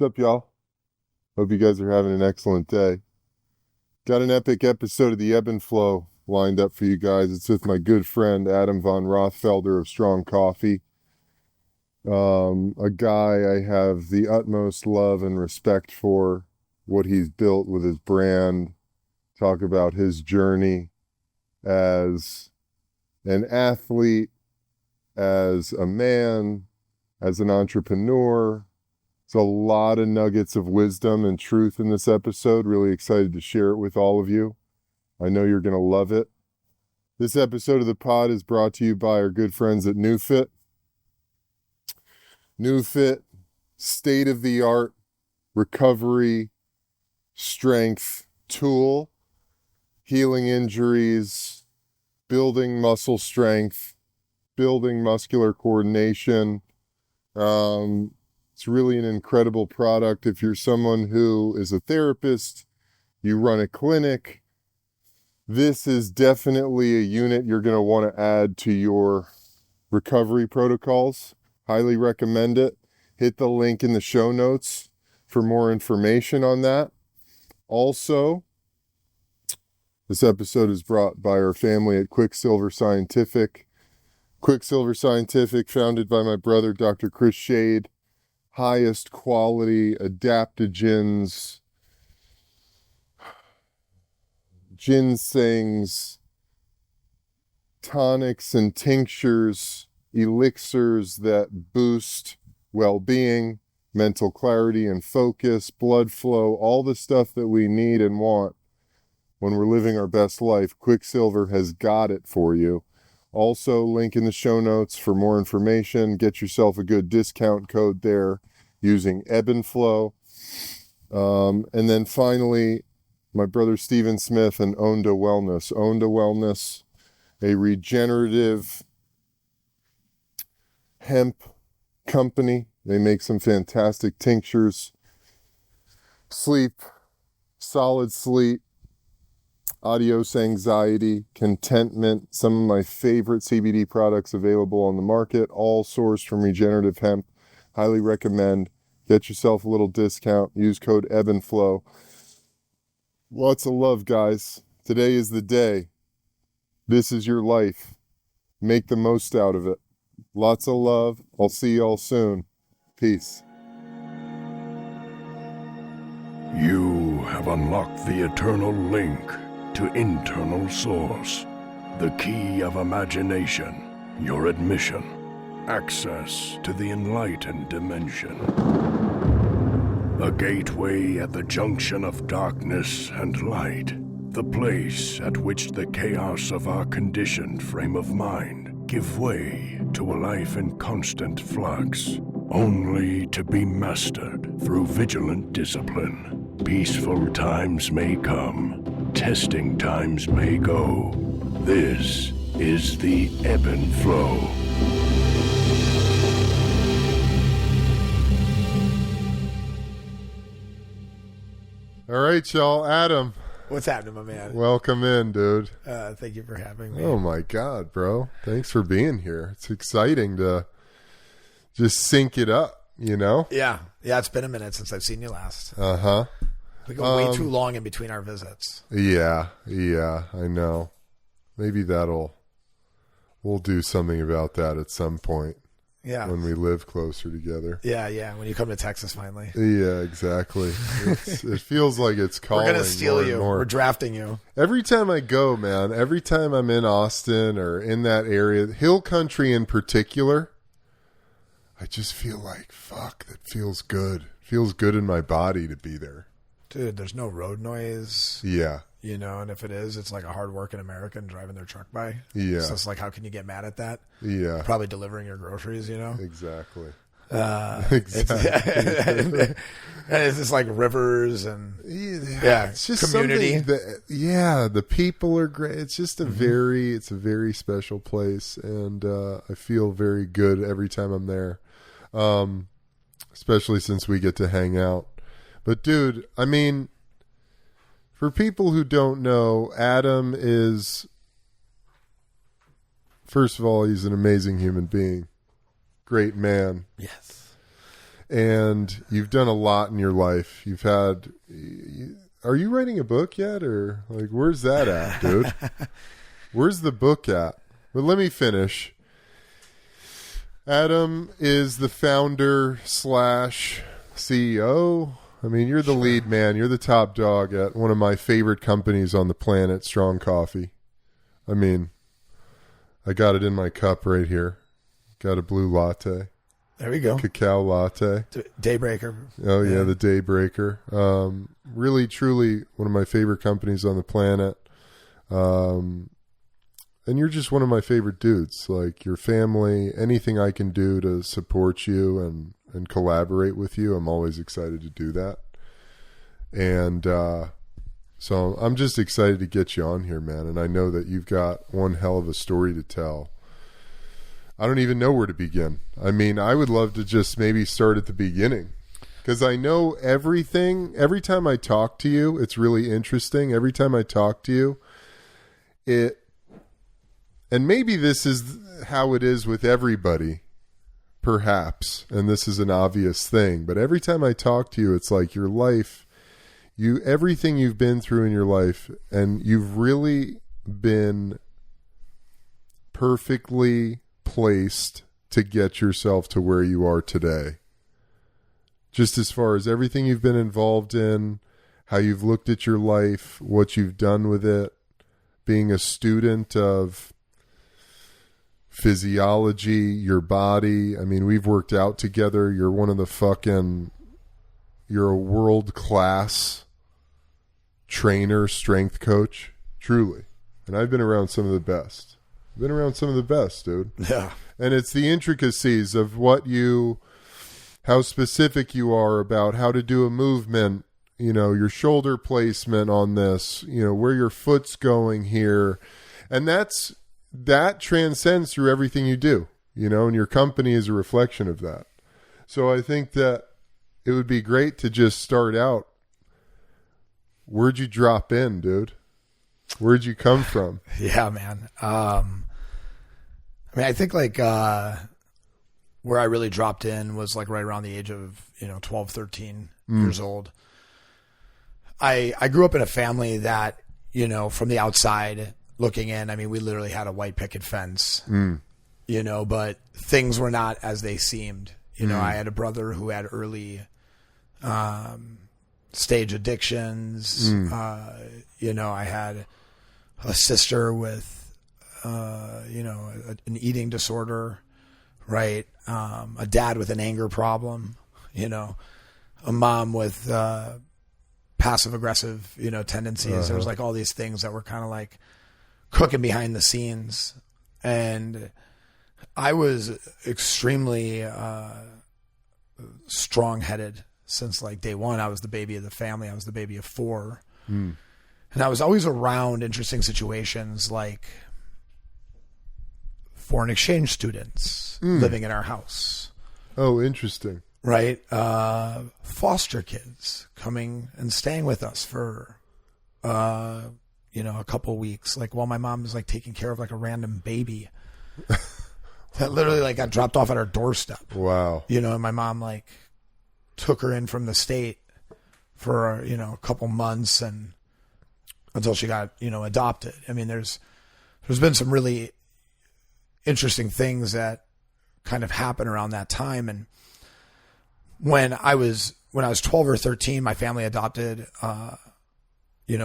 What's up, y'all? Hope you guys are having an excellent day. Got an epic episode of the Ebb and Flow lined up for you guys. It's with my good friend Adam Von Rothfelder of Strong Coffee. A guy I have the utmost love and respect for, what he's built with his brand. Talk about his journey as an athlete, as a man, as an entrepreneur. There's a lot of nuggets of wisdom and truth in this episode. Really excited to share it with all of you. I know you're going to love it. This episode of the pod is brought to you by our good friends at NewFit. NewFit, state-of-the-art recovery, strength tool, healing injuries, building muscle strength, building muscular coordination. It's really an incredible product. If you're someone who is a therapist, you run a clinic, this is definitely a unit you're going to want to add to your recovery protocols. Highly recommend it. Hit the link in the show notes for more information on that. Also, this episode is brought by our family at Quicksilver Scientific. Quicksilver Scientific, founded by my brother, Dr. Chris Shade. Highest quality adaptogens, ginsengs, tonics and tinctures, elixirs that boost well-being, mental clarity and focus, blood flow, all the stuff that we need and want when we're living our best life. Quicksilver has got it for you. Also, link in the show notes for more information. Get yourself a good discount code there using Ebb and Flow. And then finally, my brother Stephen Smith and Onda Wellness. Onda Wellness, a regenerative hemp company. They make some fantastic tinctures, sleep, solid sleep, adios anxiety, contentment, some of my favorite CBD products available on the market, all sourced from regenerative hemp. Highly recommend. Get yourself a little discount. Use code Ebb and Flow. Lots of love, guys. Today is the day. This is your life. Make the most out of it. Lots of love. I'll see y'all soon. Peace. You have unlocked the eternal link to internal source, the key of imagination, your admission, access to the enlightened dimension. A gateway at the junction of darkness and light, the place at which the chaos of our conditioned frame of mind give way to a life in constant flux, only to be mastered through vigilant discipline. Peaceful times may come, testing times may go. This is the Ebb and Flow. All right, y'all. Adam. What's happening, my man? Welcome in, dude. Thank you for having me. Oh, my God, bro. Thanks for being here. It's exciting to just sync it up, you know? Yeah, it's been a minute since I've seen you last. Uh-huh. We go way too long in between our visits. Yeah, I know. Maybe we'll do something about that at some point. Yeah. When we live closer together. Yeah, when you come to Texas finally. Yeah, exactly. It feels like it's calling. We're going to steal you. More. We're drafting you. Every time I go, man, every time I'm in Austin or in that area, Hill Country in particular, I just feel like, fuck, that feels good. Feels good in my body to be there. Dude, there's no road noise. Yeah. You know, and if it is, it's like a hard-working American driving their truck by. Yeah. So it's like, how can you get mad at that? Yeah. Probably delivering your groceries, you know? Exactly. Exactly. And it's just like rivers and it's just community. The people are great. It's just a very special place, and I feel very good every time I'm there, especially since we get to hang out. But dude, I mean, for people who don't know, Adam is, first of all, he's an amazing human being. Great man. Yes. And you've done a lot in your life. You've had... Are you writing a book yet? Or like, where's that at, dude? Where's the book at? But let me finish. Adam is the founder / CEO. I mean, you're the lead man. You're the top dog at one of my favorite companies on the planet, Strong Coffee. I mean, I got it in my cup right here. Got a blue latte. There we go. Cacao latte. Daybreaker. Oh, yeah, the Daybreaker. Really, truly one of my favorite companies on the planet. And you're just one of my favorite dudes. Like, your family, anything I can do to support you and collaborate with you, I'm always excited to do that. And so I'm just excited to get you on here, man. And I know that you've got one hell of a story to tell. I don't even know where to begin. I mean, I would love to just maybe start at the beginning, because I know everything. Every time I talk to you, it's really interesting. Every time I talk to you, and maybe this is how it is with everybody, perhaps, and this is an obvious thing, but every time I talk to you, it's like your life, everything you've been through in your life, and you've really been perfectly placed to get yourself to where you are today. Just as far as everything you've been involved in, how you've looked at your life, what you've done with it, being a student of physiology, your body. I mean, we've worked out together. You're a world-class trainer, strength coach, truly. And I've been around some of the best. I've been around some of the best, dude. Yeah. And it's the intricacies of how specific you are about how to do a movement, your shoulder placement on this, where your foot's going here. And that transcends through everything you do, and your company is a reflection of that. So I think that it would be great to just start out. Where'd you drop in, dude? Where'd you come from? Yeah, man. I think like where I really dropped in was like right around the age of 12, 13 years old. I grew up in a family that from the outside looking in, I mean, we literally had a white picket fence, but things were not as they seemed. I had a brother who had early stage addictions. I had a sister with an eating disorder, right? A dad with an anger problem, a mom with passive aggressive, tendencies. There was like all these things that were kind of like cooking behind the scenes. And I was extremely strong-headed since like day one. I was the baby of the family. I was the baby of 4. And I was always around interesting situations like foreign exchange students living in our house. Oh, interesting. Right? Foster kids coming and staying with us for, a couple weeks. Like while my mom was like taking care of like a random baby that literally like got dropped off at our doorstep. Wow. And my mom like took her in from the state for, a couple months and until she got, adopted. I mean, there's been some really interesting things that kind of happened around that time. And when I was 12 or 13, my family adopted,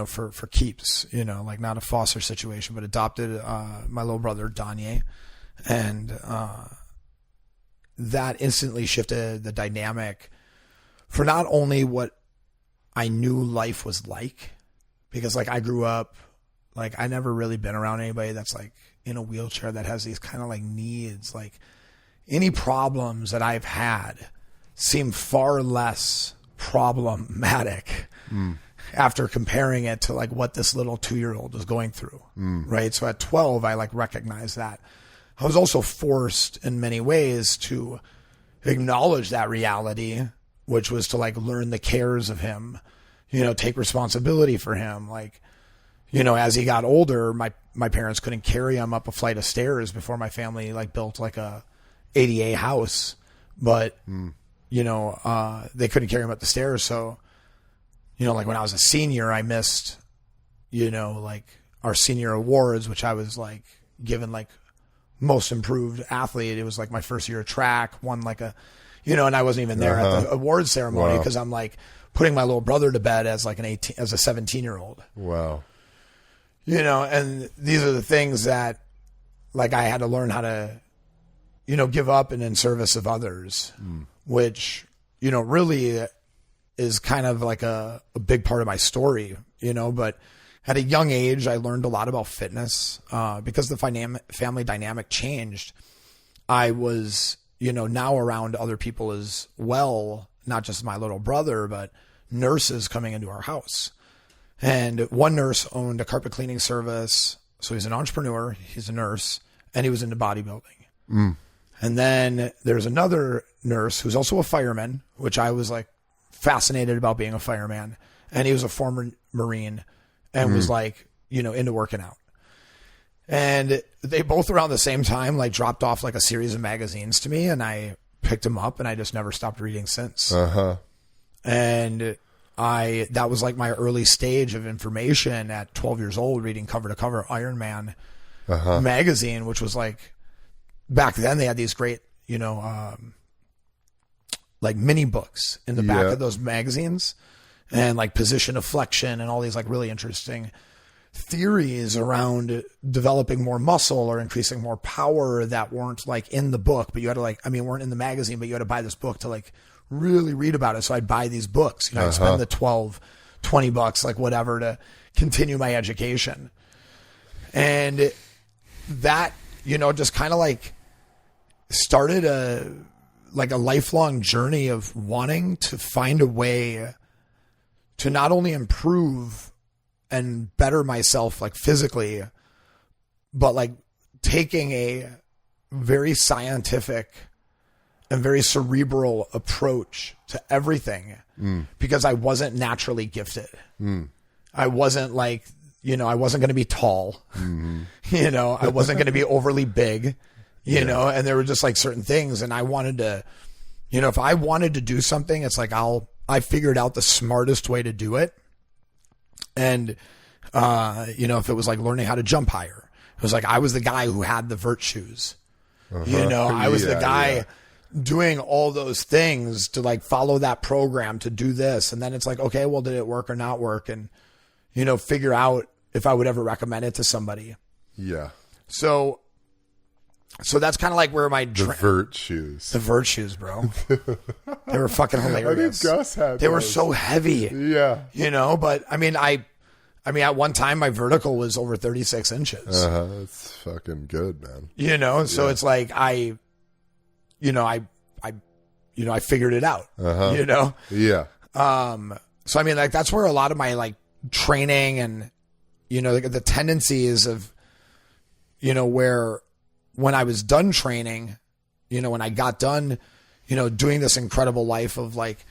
for keeps, like not a foster situation, but adopted, my little brother, Danye. And, that instantly shifted the dynamic for not only what I knew life was like, because like I grew up, like I never really been around anybody that's like in a wheelchair that has these kind of like needs. Like any problems that I've had seem far less problematic after comparing it to like what this little 2-year-old is going through. Right. So at 12, I like recognized that. I was also forced in many ways to acknowledge that reality, which was to like learn the cares of him, take responsibility for him. Like, as he got older, my parents couldn't carry him up a flight of stairs before my family like built like a ADA house. But they couldn't carry him up the stairs. So, like when I was a senior, I missed, like our senior awards, which I was like given like most improved athlete. It was like my first year of track, won like a, and I wasn't even there at the awards ceremony because I'm like putting my little brother to bed as like as a 17-year-old. Wow. And these are the things that like I had to learn how to, give up and in service of others, which, really is kind of like a big part of my story, but at a young age, I learned a lot about fitness, because the family dynamic changed. I was, now around other people as well, not just my little brother, but nurses coming into our house. And one nurse owned a carpet cleaning service. So he's an entrepreneur, he's a nurse, and he was into bodybuilding. And then there's another nurse who's also a fireman, which I was like fascinated about being a fireman. And he was a former Marine and was like, into working out. And they both around the same time, like dropped off like a series of magazines to me, and I picked them up and I just never stopped reading since. And that was like my early stage of information at 12 years old, reading cover to cover Iron Man magazine, which was like, back then they had these great, like mini books in the back of those magazines, and like position of flexion and all these like really interesting theories around developing more muscle or increasing more power that weren't like in the book, but you had to weren't in the magazine, but you had to buy this book to like really read about it. So I'd buy these books, I'd spend the $20, like whatever, to continue my education. And that, just kind of like started a lifelong journey of wanting to find a way to not only improve and better myself like physically, but like taking a very scientific and very cerebral approach to everything, because I wasn't naturally gifted. I wasn't like, I wasn't going to be tall, I wasn't going to be overly big, and there were just like certain things. And I wanted to, if I wanted to do something, it's like, I figured out the smartest way to do it. And, if it was like learning how to jump higher, it was like, I was the guy who had the vert shoes, I was the guy doing all those things to like follow that program to do this. And then it's like, okay, well, did it work or not work? And, figure out if I would ever recommend it to somebody. Yeah. So that's kind of like where my the vert shoes, bro, they were fucking hilarious. I think Gus had they were so heavy. Yeah. But I mean, at one time my vertical was over 36 inches. That's fucking good, man. So it's like, I figured it out, Yeah. So I mean, like, that's where a lot of my like training and, the tendencies of, where when I was done training, when I got done, doing this incredible life of like,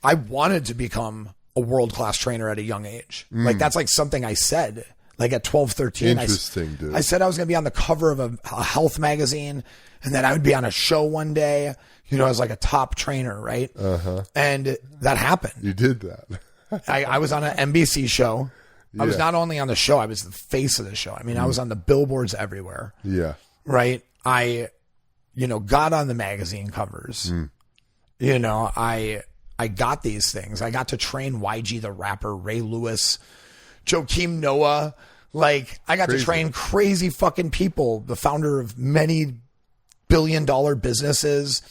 I wanted to become a world-class trainer at a young age. Like, that's like something I said, like at 12, 13, Interesting, dude. I said I was going to be on the cover of a health magazine, and then I would be on a show one day, as like a top trainer. Right. And that happened. You did that. I was on an NBC show. I was not only on the show, I was the face of the show. I mean, I was on the billboards everywhere. Yeah. Right. I got on the magazine covers. I got these things. I got to train YG the rapper, Ray Lewis, Joakim Noah. Like, I got to train crazy fucking people, the founder of many billion-dollar businesses.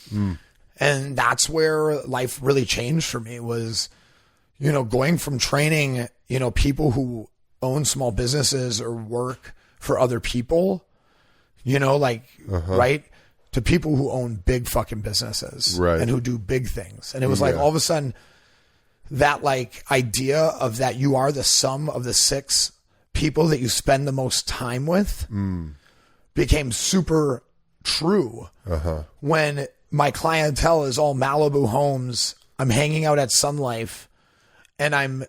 And that's where life really changed for me, was, going from training, people who own small businesses or work for other people, right, to people who own big fucking businesses, right, and who do big things. And it was like, all of a sudden, that like idea of that you are the sum of the 6 people that you spend the most time with became super true. When my clientele is all Malibu homes, I'm hanging out at Sun Life, and I'm,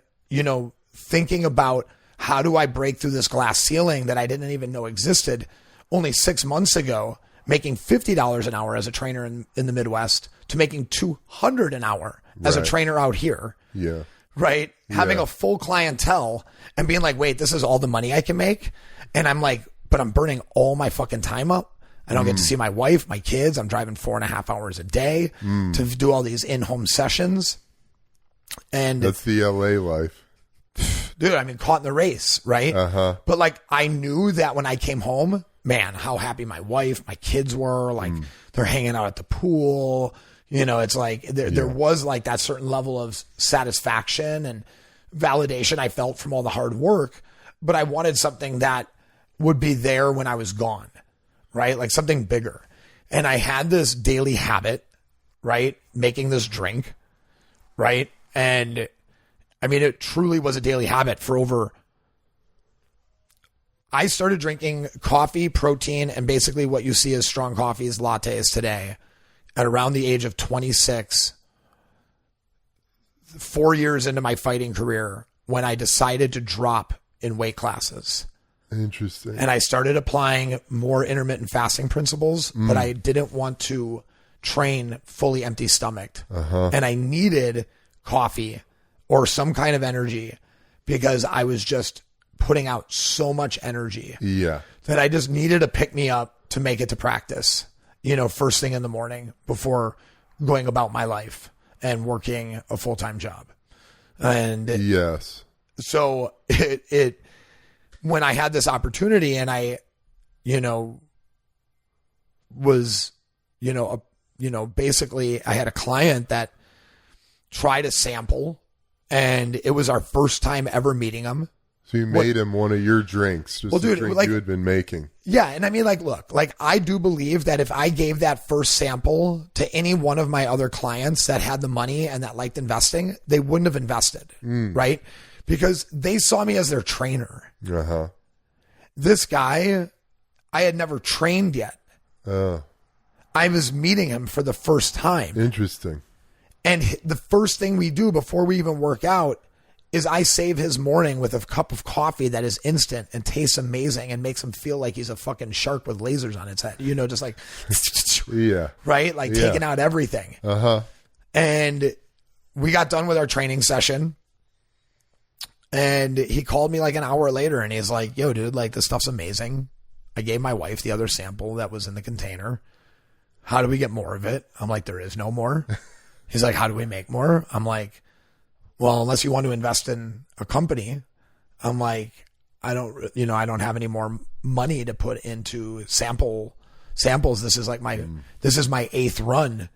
thinking about how do I break through this glass ceiling that I didn't even know existed only 6 months ago. making $50 an hour as a trainer in the Midwest to making $200 an hour as a trainer out here. Yeah. Right. Having a full clientele and being like, wait, this is all the money I can make. And I'm like, but I'm burning all my fucking time up. I don't get to see my wife, my kids. I'm driving 4.5 hours a day to do all these in-home sessions. And that's the LA life. Dude, I mean, caught in the race, right? But like, I knew that when I came home, man, how happy my wife, my kids were. Like, they're hanging out at the pool. You know, it's like there was like that certain level of satisfaction and validation I felt from all the hard work, but I wanted something that would be there when I was gone, right? Like something bigger. And I had this daily habit, right? Making this drink, right? And I mean, it truly was a daily habit for I started drinking coffee, protein, and basically what you see as strong coffees, lattes today at around the age of 26, 4 years into my fighting career, when I decided to drop in weight classes. Interesting. And I started applying more intermittent fasting principles, but I didn't want to train fully empty stomached. And I needed coffee or some kind of energy because I was just putting out so much energy that I just needed to pick me up to make it to practice, you know, first thing in the morning before going about my life and working a full-time job. And so it when I had this opportunity and I, you know, was, basically I had a client that tried a sample and it was our first time ever meeting him. So you made him one of your drinks, just a drink you had been making. Yeah. And I mean, like, look, like I do believe that if I gave that first sample to any one of my other clients that had the money and that liked investing, they wouldn't have invested. Right. Because they saw me as their trainer. This guy, I had never trained yet. I was meeting him for the first time. Interesting. And the first thing we do before we even work out is I save his morning with a cup of coffee that is instant and tastes amazing and makes him feel like he's a fucking shark with lasers on its head. You know, just like, right? Like taking out everything. And we got done with our training session. And he called me like an hour later and he's like, yo, dude, like this stuff's amazing. I gave my wife the other sample that was in the container. How do we get more of it? I'm like, there is no more. He's like, how do we make more? I'm like, well, unless you want to invest in a company. I'm like, I don't have any more money to put into samples. This is like this is my 8th run,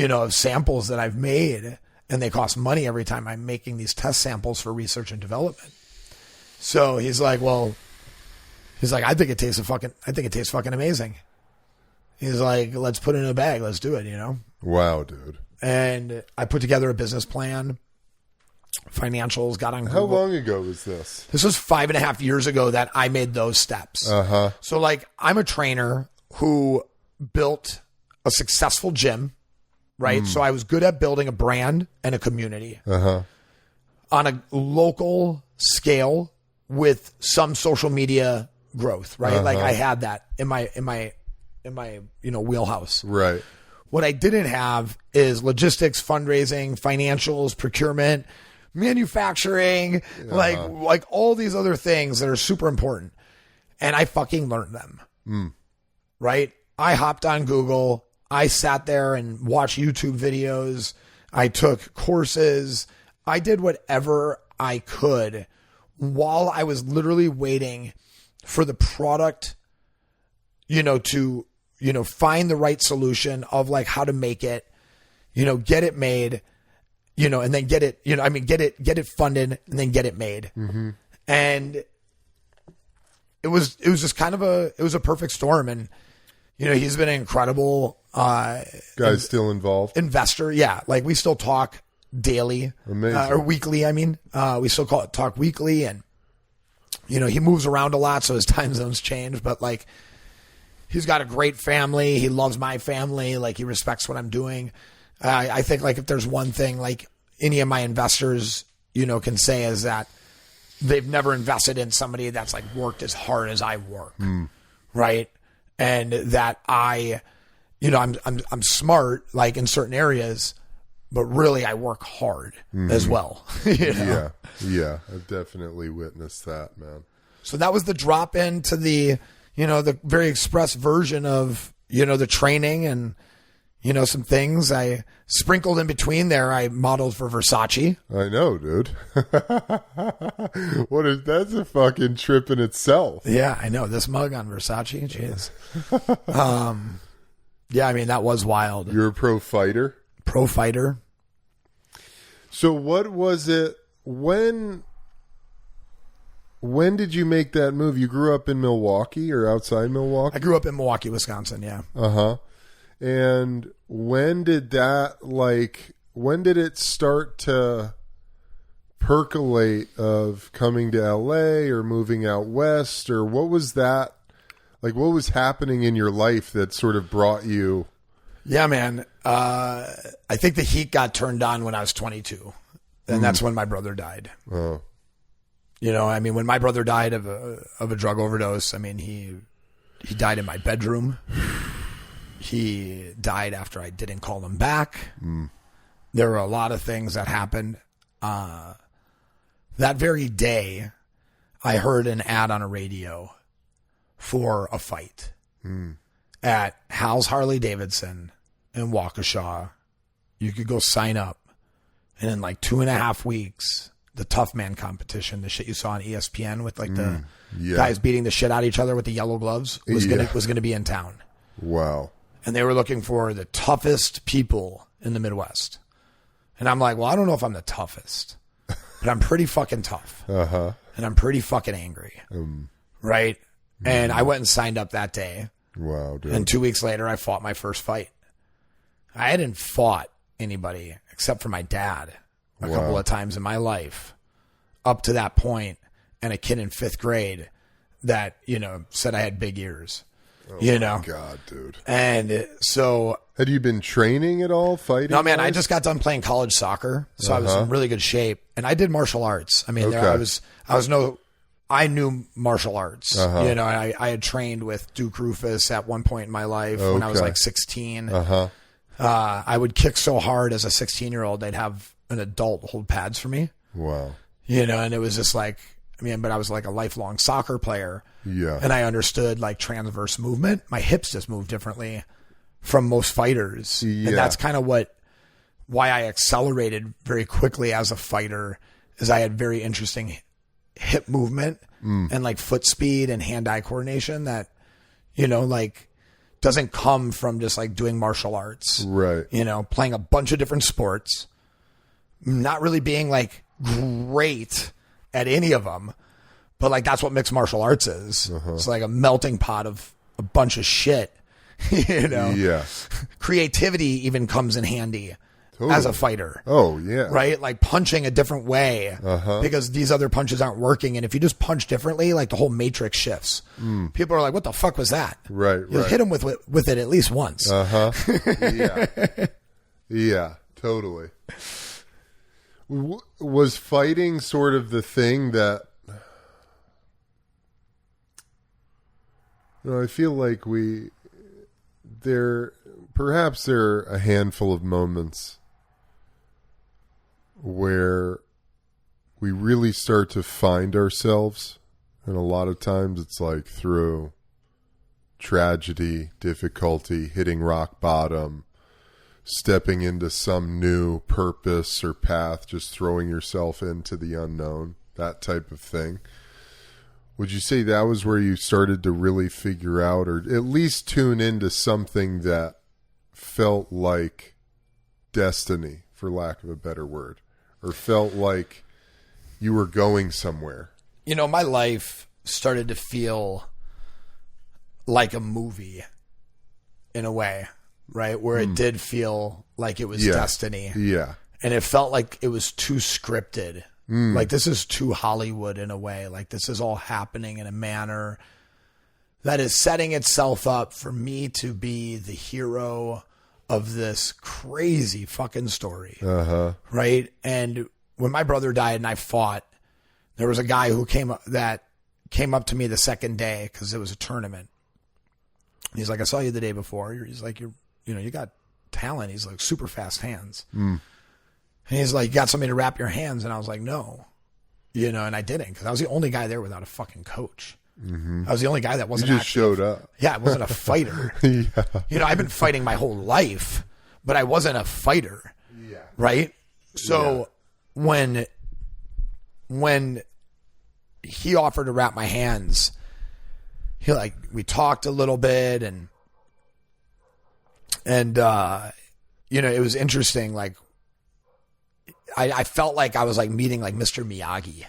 of samples that I've made. And they cost money every time I'm making these test samples for research and development. So he's like, I think it tastes fucking amazing. He's like, let's put it in a bag. Let's do it, Wow, dude. And I put together a business plan, financials, got on Google. How long ago was this? This was 5.5 years ago that I made those steps. So like, I'm a trainer who built a successful gym. Right. So I was good at building a brand and a community on a local scale with some social media growth. Right. Like I had that in my wheelhouse. Right. What I didn't have is logistics, fundraising, financials, procurement, manufacturing, like all these other things that are super important. And I fucking learned them. Right. I hopped on Google. I sat there and watched YouTube videos. I took courses. I did whatever I could while I was literally waiting for the product, to, find the right solution of like how to make it, get it made, and then get it, get it funded and then get it made. And it was just kind of a perfect storm. And, he's been an incredible, guy's still involved. Investor. Yeah. Like we still talk daily. Amazing. Or weekly. I mean, we still talk weekly and, he moves around a lot. So his time zones change, but like he's got a great family. He loves my family. Like he respects what I'm doing. I think like if there's one thing like any of my investors, can say is that they've never invested in somebody that's like worked as hard as I work. Right. and that I'm smart, like in certain areas, but really I work hard as well. You know? Yeah. I've definitely witnessed that, man. So that was the drop into the, the very express version of, the training and, some things I sprinkled in between there. I modeled for Versace. I know, dude. That's a fucking trip in itself. Yeah, I know. This mug on Versace. Jeez. Yeah, I mean, that was wild. You're a pro fighter? Pro fighter. So what was it, when did you make that move? You grew up in Milwaukee or outside Milwaukee? I grew up in Milwaukee, Wisconsin, yeah. Uh-huh. And when did it start to percolate of coming to LA or moving out west, or what was that? Like, what was happening in your life that sort of brought you? Yeah, man. I think the heat got turned on when I was 22, and that's when my brother died. Oh. When my brother died of a drug overdose, he died in my bedroom. He died after I didn't call him back. There were a lot of things that happened. That very day, I heard an ad on a radio for a fight at Hal's Harley Davidson in Waukesha. You could go sign up, and in like 2.5 weeks, the Tough Man competition, the shit you saw on ESPN with like the guys beating the shit out of each other with the yellow gloves, was gonna be in town. Wow. And they were looking for the toughest people in the Midwest. And I'm like, well, I don't know if I'm the toughest, but I'm pretty fucking tough. Uh-huh. And I'm pretty fucking angry. Right? And I went and signed up that day. Wow, dude. And 2 weeks later, I fought my first fight. I hadn't fought anybody except for my dad a couple of times in my life up to that point, and a kid in 5th grade that, said I had big ears. Oh my God, dude. And so... Had you been training at all, fighting? No, man, I just got done playing college soccer, so I was in really good shape. And I did martial arts. I knew martial arts. I had trained with Duke Rufus at one point in my life when I was like 16. I would kick so hard as a 16-year-old, they'd have an adult hold pads for me. Wow. And it was just like... but I was like a lifelong soccer player. Yeah. And I understood like transverse movement. My hips just move differently from most fighters. Yeah. And that's kind of why I accelerated very quickly as a fighter, is I had very interesting hip movement and like foot speed and hand-eye coordination that, doesn't come from just like doing martial arts. Right. Playing a bunch of different sports, not really being like great at any of them, but like that's what mixed martial arts is. It's like a melting pot of a bunch of shit. Yeah. Creativity even comes in handy as a fighter. Oh yeah. Right? Like punching a different way because these other punches aren't working, and if you just punch differently, like the whole matrix shifts. People are like, what the fuck was that? Right. You'll hit them with it at least once. Yeah. Yeah, totally. Was fighting sort of the thing that, I feel like perhaps there are a handful of moments where we really start to find ourselves, and a lot of times it's like through tragedy, difficulty, hitting rock bottom, stepping into some new purpose or path, just throwing yourself into the unknown, that type of thing. Would you say that was where you started to really figure out, or at least tune into something that felt like destiny, for lack of a better word, or felt like you were going somewhere? My life started to feel like a movie in a way. Right? Where it did feel like it was destiny. Yeah. And it felt like it was too scripted. Like this is too Hollywood in a way. Like this is all happening in a manner that is setting itself up for me to be the hero of this crazy fucking story. Right? And when my brother died and I fought, there was a guy who came up to me the second day because it was a tournament. He's like, I saw you the day before. He's like, you got talent. He's like, super fast hands. And he's like, you got somebody to wrap your hands? And I was like, no, and I didn't, because I was the only guy there without a fucking coach. I was the only guy that wasn't. You just showed up. Yeah, I wasn't a fighter. I've been fighting my whole life, but I wasn't a fighter. Yeah. Right. So when he offered to wrap my hands, we talked a little bit, and it was interesting. Like, I felt like I was like meeting like Mr. Miyagi.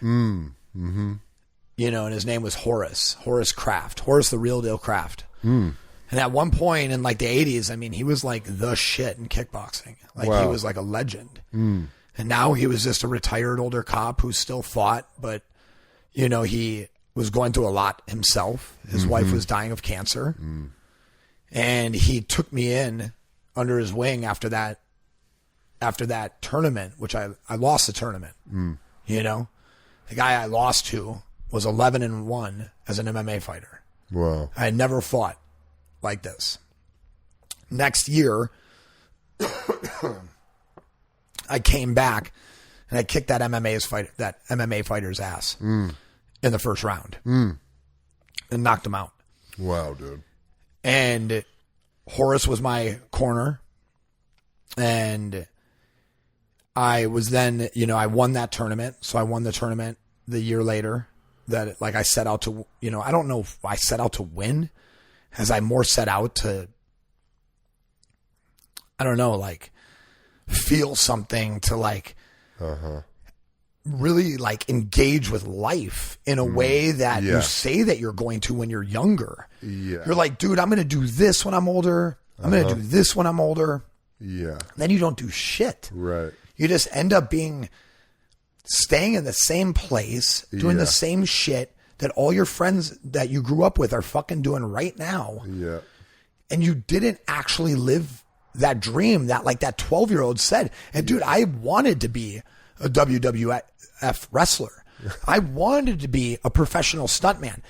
And his name was Horace Kraft, Horace the Real Deal Kraft. And at one point in like the 80s, I mean, he was like the shit in kickboxing. Like, he was like a legend. And now he was just a retired older cop who still fought, but he was going through a lot himself. His wife was dying of cancer. And he took me in under his wing after that tournament, which I lost the tournament. The guy I lost to was 11-1 as an MMA fighter. Wow. I had never fought like this. Next year, I came back and I kicked that MMA fighter's ass in the first round and knocked him out. Wow, dude. And Horace was my corner, and I was then, I won that tournament. So I won the tournament the year later that like I set out to, I don't know if I set out to win, as I more set out to, I don't know, like feel something, to like really like engage with life in a way that you say that you're going to when you're younger. Yeah. You're like, dude, I'm going to do this when I'm older. I'm going to do this when I'm older. Yeah. Then you don't do shit. Right. You just end up staying in the same place, doing the same shit that all your friends that you grew up with are fucking doing right now. Yeah. And you didn't actually live that dream that like that 12-year-old said. And dude, I wanted to be a WWF wrestler. I wanted to be a professional stuntman.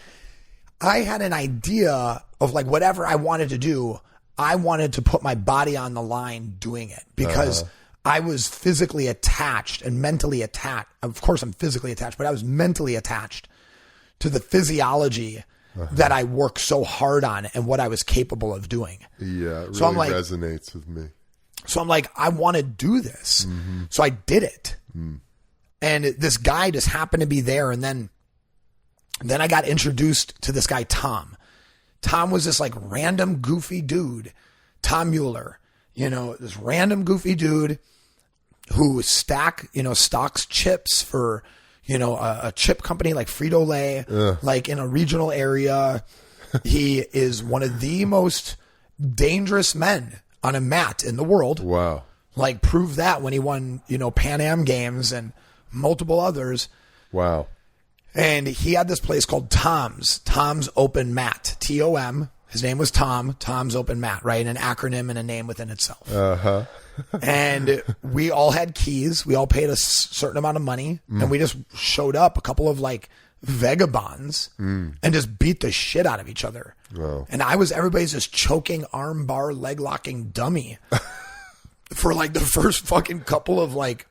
I had an idea of like whatever I wanted to do. I wanted to put my body on the line doing it because I was physically attached and mentally attached. Of course I'm physically attached, but I was mentally attached to the physiology that I worked so hard on and what I was capable of doing. Yeah, it really resonates with me. So I'm like, I want to do this. So I did it. And this guy just happened to be there. And then I got introduced to this guy, Tom. Tom was this like random goofy dude, Tom Mueller, this random goofy dude who stocks chips for, a chip company like Frito-Lay, like in a regional area. He is one of the most dangerous men on a mat in the world. Wow. Like proved that when he won, Pan Am games and multiple others. Wow. And he had this place called Tom's Open Mat, TOM. His name was Tom's Open Mat, right? An acronym and a name within itself. And we all had keys. We all paid a certain amount of money and we just showed up, a couple of like vagabonds and just beat the shit out of each other. Wow. And everybody's just choking arm bar, leg locking dummy for like the first fucking couple of like,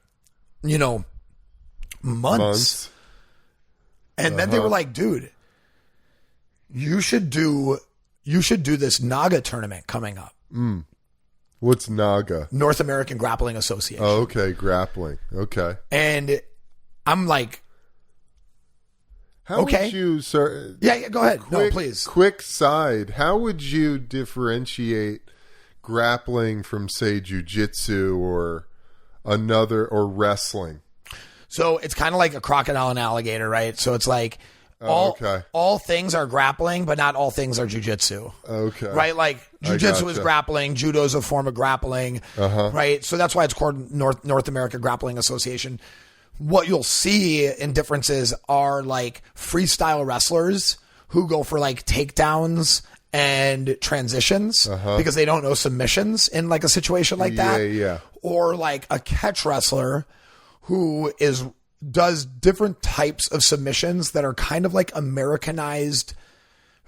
months. And then they were like, dude, you should do this NAGA tournament coming up. What's NAGA? North American Grappling Association. Oh, okay. Grappling. Okay. And I'm like, how would you, sir? Yeah, go ahead. No, please. Quick side. How would you differentiate grappling from, say, jiu-jitsu or wrestling? So it's kind of like a crocodile and alligator, right? So it's like all things are grappling, but not all things are jiu-jitsu. Okay. Right? Like jiu-jitsu is grappling, judo is a form of grappling, right? So that's why it's called North America Grappling Association. What you'll see in differences are like freestyle wrestlers who go for like takedowns and transitions because they don't know submissions in like a situation like that. Yeah. Or like a catch wrestler who does different types of submissions that are kind of like Americanized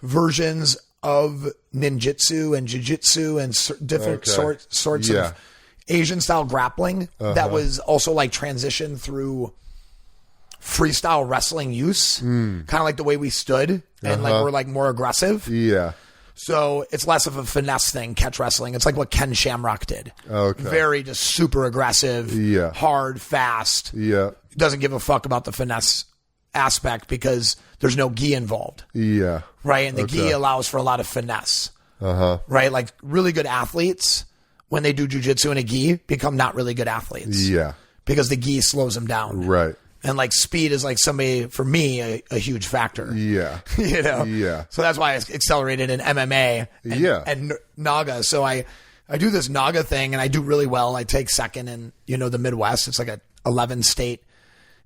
versions of ninjutsu and jujitsu and different sorts Yeah. of Asian style grappling that was also like transitioned through freestyle wrestling use, kind of like the way we stood and like we're like more aggressive. Yeah. So it's less of a finesse thing, catch wrestling. It's like what Ken Shamrock did. Okay. Very just super aggressive, hard, fast. Yeah. Doesn't give a fuck about the finesse aspect because there's no gi involved. Yeah. Right? And the gi allows for a lot of finesse. Right? Like really good athletes, when they do jujitsu in a gi, become not really good athletes. Yeah. Because the gi slows them down. Right. And like speed is like somebody, for me, a huge factor. Yeah. You know? Yeah. So that's why I accelerated in MMA and NAGA. So I do this NAGA thing and I do really well. I take second in, the Midwest. It's like a 11 state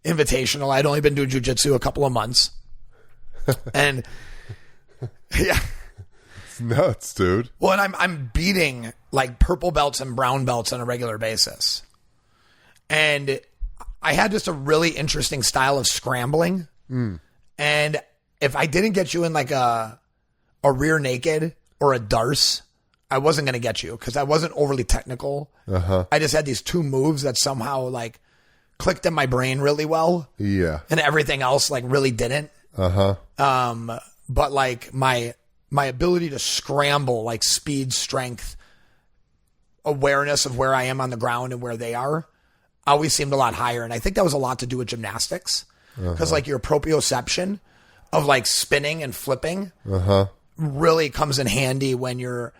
invitational. I'd only been doing jiu-jitsu a couple of months. And yeah. It's nuts, dude. Well, and I'm beating like purple belts and brown belts on a regular basis. And I had just a really interesting style of scrambling. And if I didn't get you in like a rear naked or a darce, I wasn't going to get you because I wasn't overly technical. I just had these two moves that somehow like clicked in my brain really well. Yeah. And everything else like really didn't. But like my ability to scramble, like speed, strength, awareness of where I am on the ground and where they are, always seemed a lot higher. And I think that was a lot to do with gymnastics because like your proprioception of like spinning and flipping really comes in handy when you're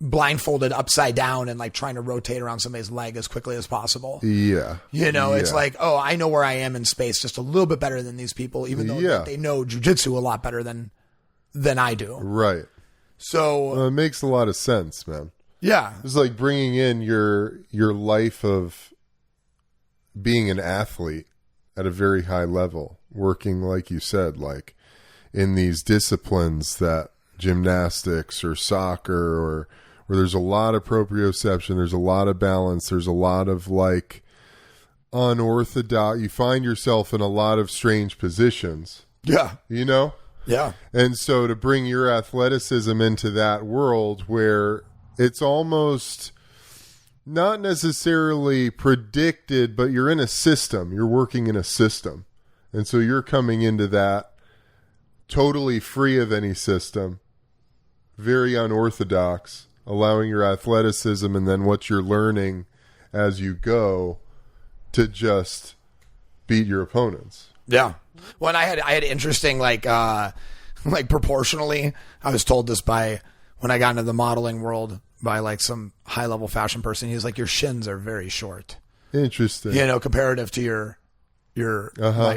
blindfolded upside down and like trying to rotate around somebody's leg as quickly as possible. Yeah. It's like, oh, I know where I am in space just a little bit better than these people, even though they know jujitsu a lot better than I do. Right. So it makes a lot of sense, man. Yeah. It's like bringing in your life of being an athlete at a very high level, working, like you said, like in these disciplines that gymnastics or soccer or where there's a lot of proprioception, there's a lot of balance, there's a lot of like unorthodox, you find yourself in a lot of strange positions. Yeah. Yeah. And so to bring your athleticism into that world where it's almost not necessarily predicted, but you're in a system, you're working in a system. And so you're coming into that totally free of any system, very unorthodox, allowing your athleticism and then what you're learning as you go to just beat your opponents. Yeah. Well, and I had interesting, like proportionally, I was told this by, when I got into the modeling world, by like some high level fashion person. He's like, your shins are very short. Interesting. Comparative to your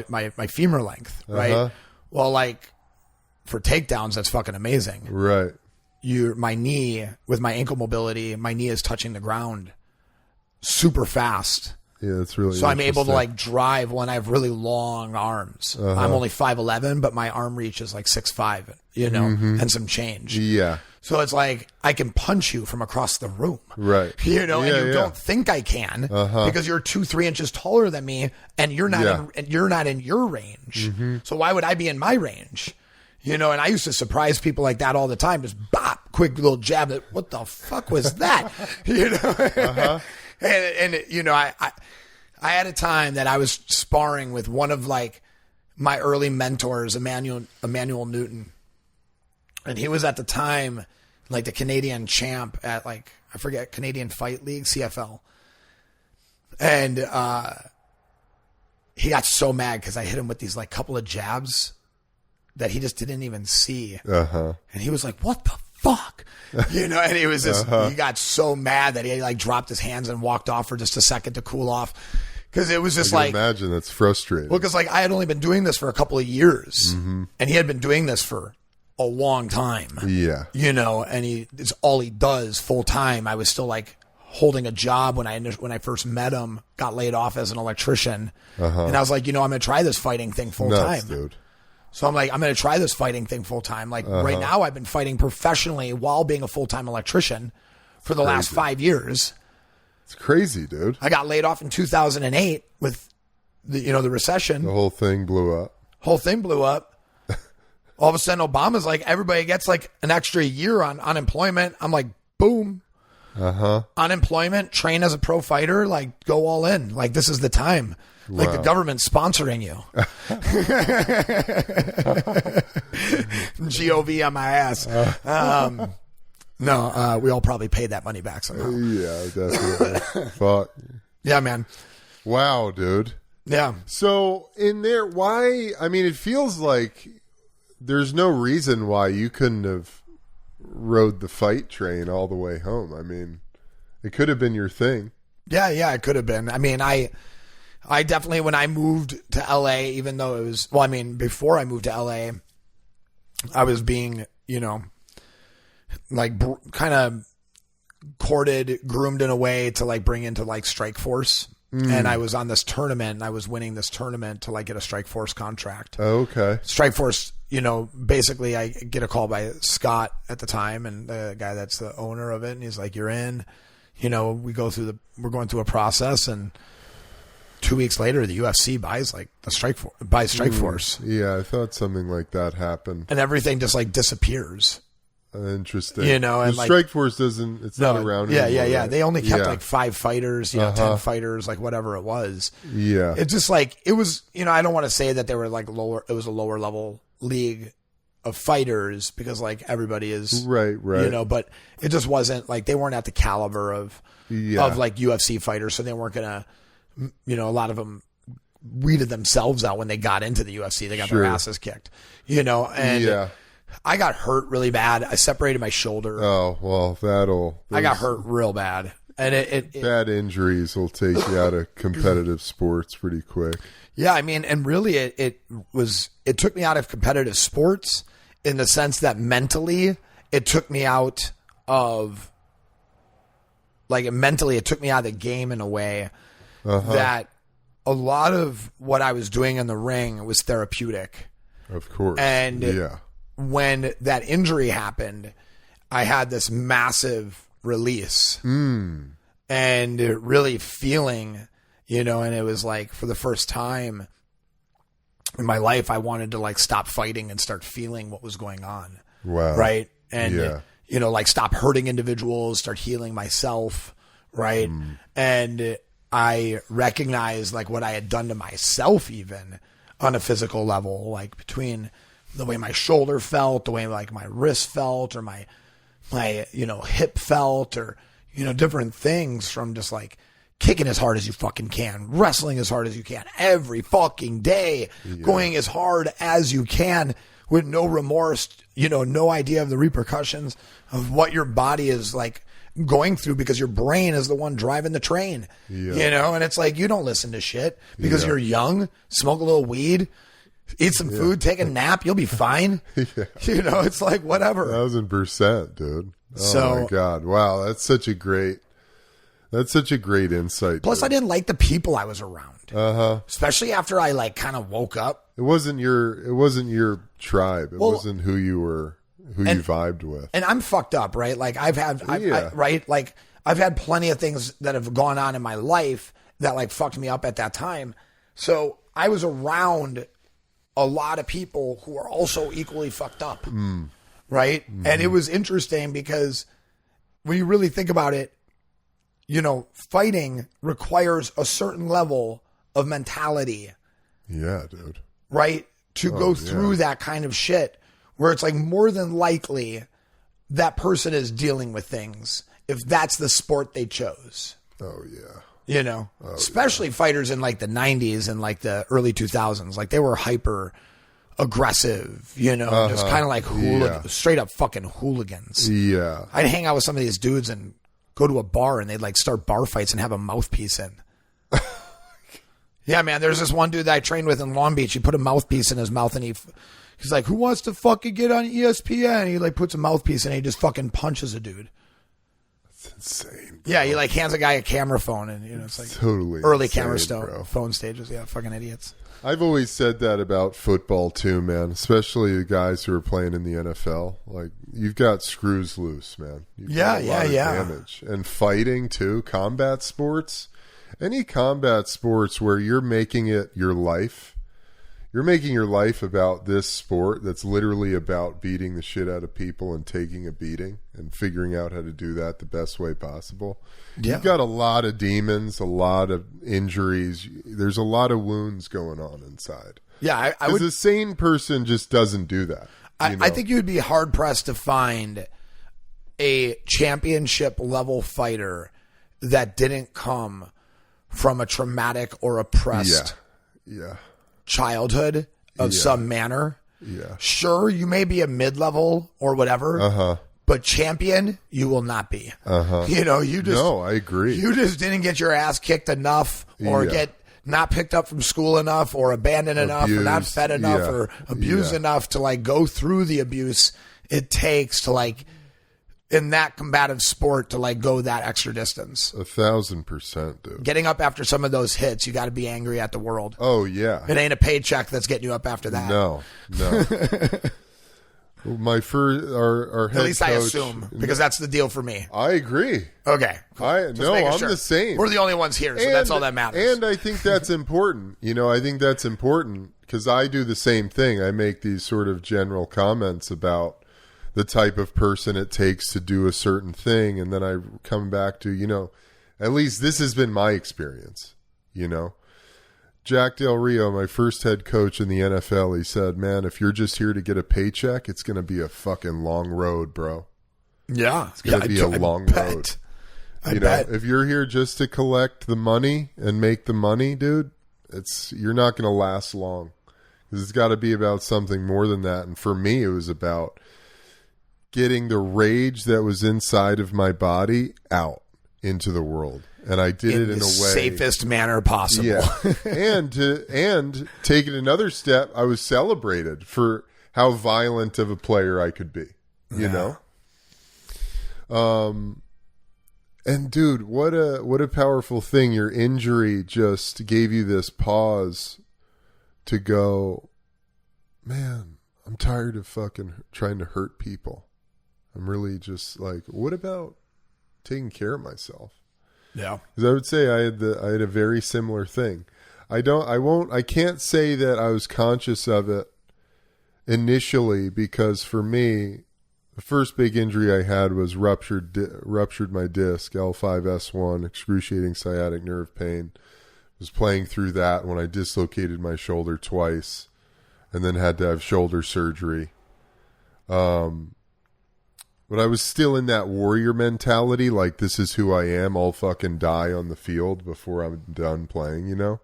my femur length. Right. Well, like for takedowns, that's fucking amazing. Right. My knee, with my ankle mobility, my knee is touching the ground super fast. Yeah, that's really so I'm able to like drive when I have really long arms. I'm only 5'11", but my arm reach is like 6'5", and some change. Yeah. So it's like I can punch you from across the room. Right. And you don't think I can because you're 2-3 inches taller than me and you're not in your range. So why would I be in my range? And I used to surprise people like that all the time. Just bop, quick little jab. What the fuck was that? I had a time that I was sparring with one of like my early mentors, Emmanuel Newton. And he was at the time like the Canadian champ at like, I forget, Canadian Fight League, CFL. And he got so mad because I hit him with these like couple of jabs that he just didn't even see. And he was like, what the fuck? And he was just, he got so mad that he like dropped his hands and walked off for just a second to cool off. Cause it was just like, imagine that's frustrating. Well, cause like I had only been doing this for a couple of years and he had been doing this for a long time. Yeah. And it's all he does full time. I was still like holding a job when I first met him, got laid off as an electrician. And I was like, I'm going to try this fighting thing full time. Dude. So I'm like, I'm going to try this fighting thing full time. Like right now I've been fighting professionally while being a full-time electrician for the last 5 years. It's crazy, dude. I got laid off in 2008 with the recession. The whole thing blew up. all of a sudden Obama's like, everybody gets like an extra year on unemployment. I'm like, boom. Unemployment, train as a pro fighter, like go all in. Like this is the time. Like the government's sponsoring you. GOV on my ass. No, we all probably paid that money back somehow. Yeah, definitely. Fuck. Yeah, man. Wow, dude. Yeah. So in there, why? I mean, it feels like there's no reason why you couldn't have rode the fight train all the way home. I mean, it could have been your thing. Yeah, it could have been. I mean, I definitely, when I moved to LA, even though it was, well, I mean, before I moved to LA, I was being, like kind of courted, groomed in a way to like bring into like Strike Force. And I was on this tournament and I was winning this tournament to like get a Strike Force contract. Oh, okay. Strike Force, basically I get a call by Scott at the time and the guy that's the owner of it. And he's like, you're in, we're going through a process, and 2 weeks later, the UFC buys like Strike Force. Yeah. I thought something like that happened. And everything just like disappears. Interesting. And the like Strike Force it's not around anymore. Yeah. Right? They only kept like 5 fighters, 10 fighters, like whatever it was. Yeah. It's just like, it was, I don't want to say that they were like it was a lower level league of fighters because like everybody is right. But it just wasn't like, they weren't at the caliber of like UFC fighters. So they weren't going to, a lot of them weeded themselves out when they got into the UFC. They got their asses kicked, and I got hurt really bad. I separated my shoulder. Oh, well, I got hurt real bad. And it bad injuries will take you out of competitive sports pretty quick. Yeah, I mean, and really it took me out of competitive sports in the sense that mentally it took me out of the game in a way that a lot of what I was doing in the ring was therapeutic. Of course. And when that injury happened, I had this massive release and really feeling, and it was like for the first time in my life, I wanted to like stop fighting and start feeling what was going on. Wow. Right. And, like stop hurting individuals, start healing myself. Right. And I recognized like what I had done to myself, even on a physical level, like between the way my shoulder felt, the way like my wrist felt, or my hip felt, or, different things from just like kicking as hard as you fucking can, wrestling as hard as you can every fucking day, going as hard as you can with no remorse, no idea of the repercussions of what your body is like going through because your brain is the one driving the train, and it's like, you don't listen to shit because you're young, smoke a little weed, eat some food, take a nap, you'll be fine. It's like whatever. 1,000%, dude. Oh my God. Wow. That's such a great insight. Plus, dude. I didn't like the people I was around. Especially after I like kind of woke up. It wasn't your tribe. It wasn't who you vibed with. And I'm fucked up, right? Like I've had plenty of things that have gone on in my life that like fucked me up at that time. So I was around a lot of people who are also equally fucked up. Right. Mm-hmm. And it was interesting because when you really think about it, fighting requires a certain level of mentality. Yeah, dude. Right. To go through that kind of shit where it's like more than likely that person is dealing with things if that's the sport they chose. Oh, yeah. Especially fighters in like the 90s and like the early 2000s. Like they were hyper aggressive, just kind of like straight up fucking hooligans. Yeah. I'd hang out with some of these dudes and go to a bar and they'd like start bar fights and have a mouthpiece in. Yeah, man. There's this one dude that I trained with in Long Beach. He put a mouthpiece in his mouth and he's like, who wants to fucking get on ESPN? He like puts a mouthpiece in and he just fucking punches a dude. That's insane. Bro. Yeah, he like hands a guy a camera phone and it's like totally early insane, camera phone stages. Yeah, fucking idiots. I've always said that about football too, man. Especially the guys who are playing in the NFL. Like you've got screws loose, man. You've got a lot of damage. And fighting too, combat sports. Any combat sports where you're making it your life, you're making your life about this sport that's literally about beating the shit out of people and taking a beating and figuring out how to do that the best way possible. Yeah. You've got a lot of demons, a lot of injuries. There's a lot of wounds going on inside. Yeah, I would. A sane person just doesn't do that. I think you would be hard pressed to find a championship level fighter that didn't come from a traumatic or oppressed childhood of some manner. Yeah. Sure, you may be a mid-level or whatever, but champion, you will not be. You know, you just... No, I agree. You just didn't get your ass kicked enough or get not picked up from school enough or abandoned enough or not fed enough or abused enough to, like, go through the abuse it takes to, like, in that combative sport to, like, go that extra distance. 1,000%, dude. Getting up after some of those hits, you got to be angry at the world. Oh, yeah. It ain't a paycheck that's getting you up after that. No. My first, our head At least coach, I assume, because that's the deal for me. I agree. Okay. Cool. I'm the same. We're the only ones here, so that's all that matters. And I think that's important. You know, I think that's important because I do the same thing. I make these sort of general comments about the type of person it takes to do a certain thing. And then I come back to, you know, at least this has been my experience, you know. Jack Del Rio, my first head coach in the NFL, he said, man, if you're just here to get a paycheck, it's going to be a fucking long road, bro. Yeah. It's going to be a long road. I bet. If you're here just to collect the money and make the money, dude, you're not going to last long. Because it's got to be about something more than that. And for me, it was about getting the rage that was inside of my body out into the world. And I did it in a way safest manner possible. Yeah. and take it another step, I was celebrated for how violent of a player I could be, you know? And dude, what a powerful thing. Your injury just gave you this pause to go, man, I'm tired of fucking trying to hurt people. I'm really just like, what about taking care of myself? Yeah. Because I would say I had a very similar thing. I can't say that I was conscious of it initially, because for me, the first big injury I had was ruptured my disc, L5S1, excruciating sciatic nerve pain. Was playing through that when I dislocated my shoulder twice and then had to have shoulder surgery. But I was still in that warrior mentality, like this is who I am, I'll fucking die on the field before I'm done playing, you know?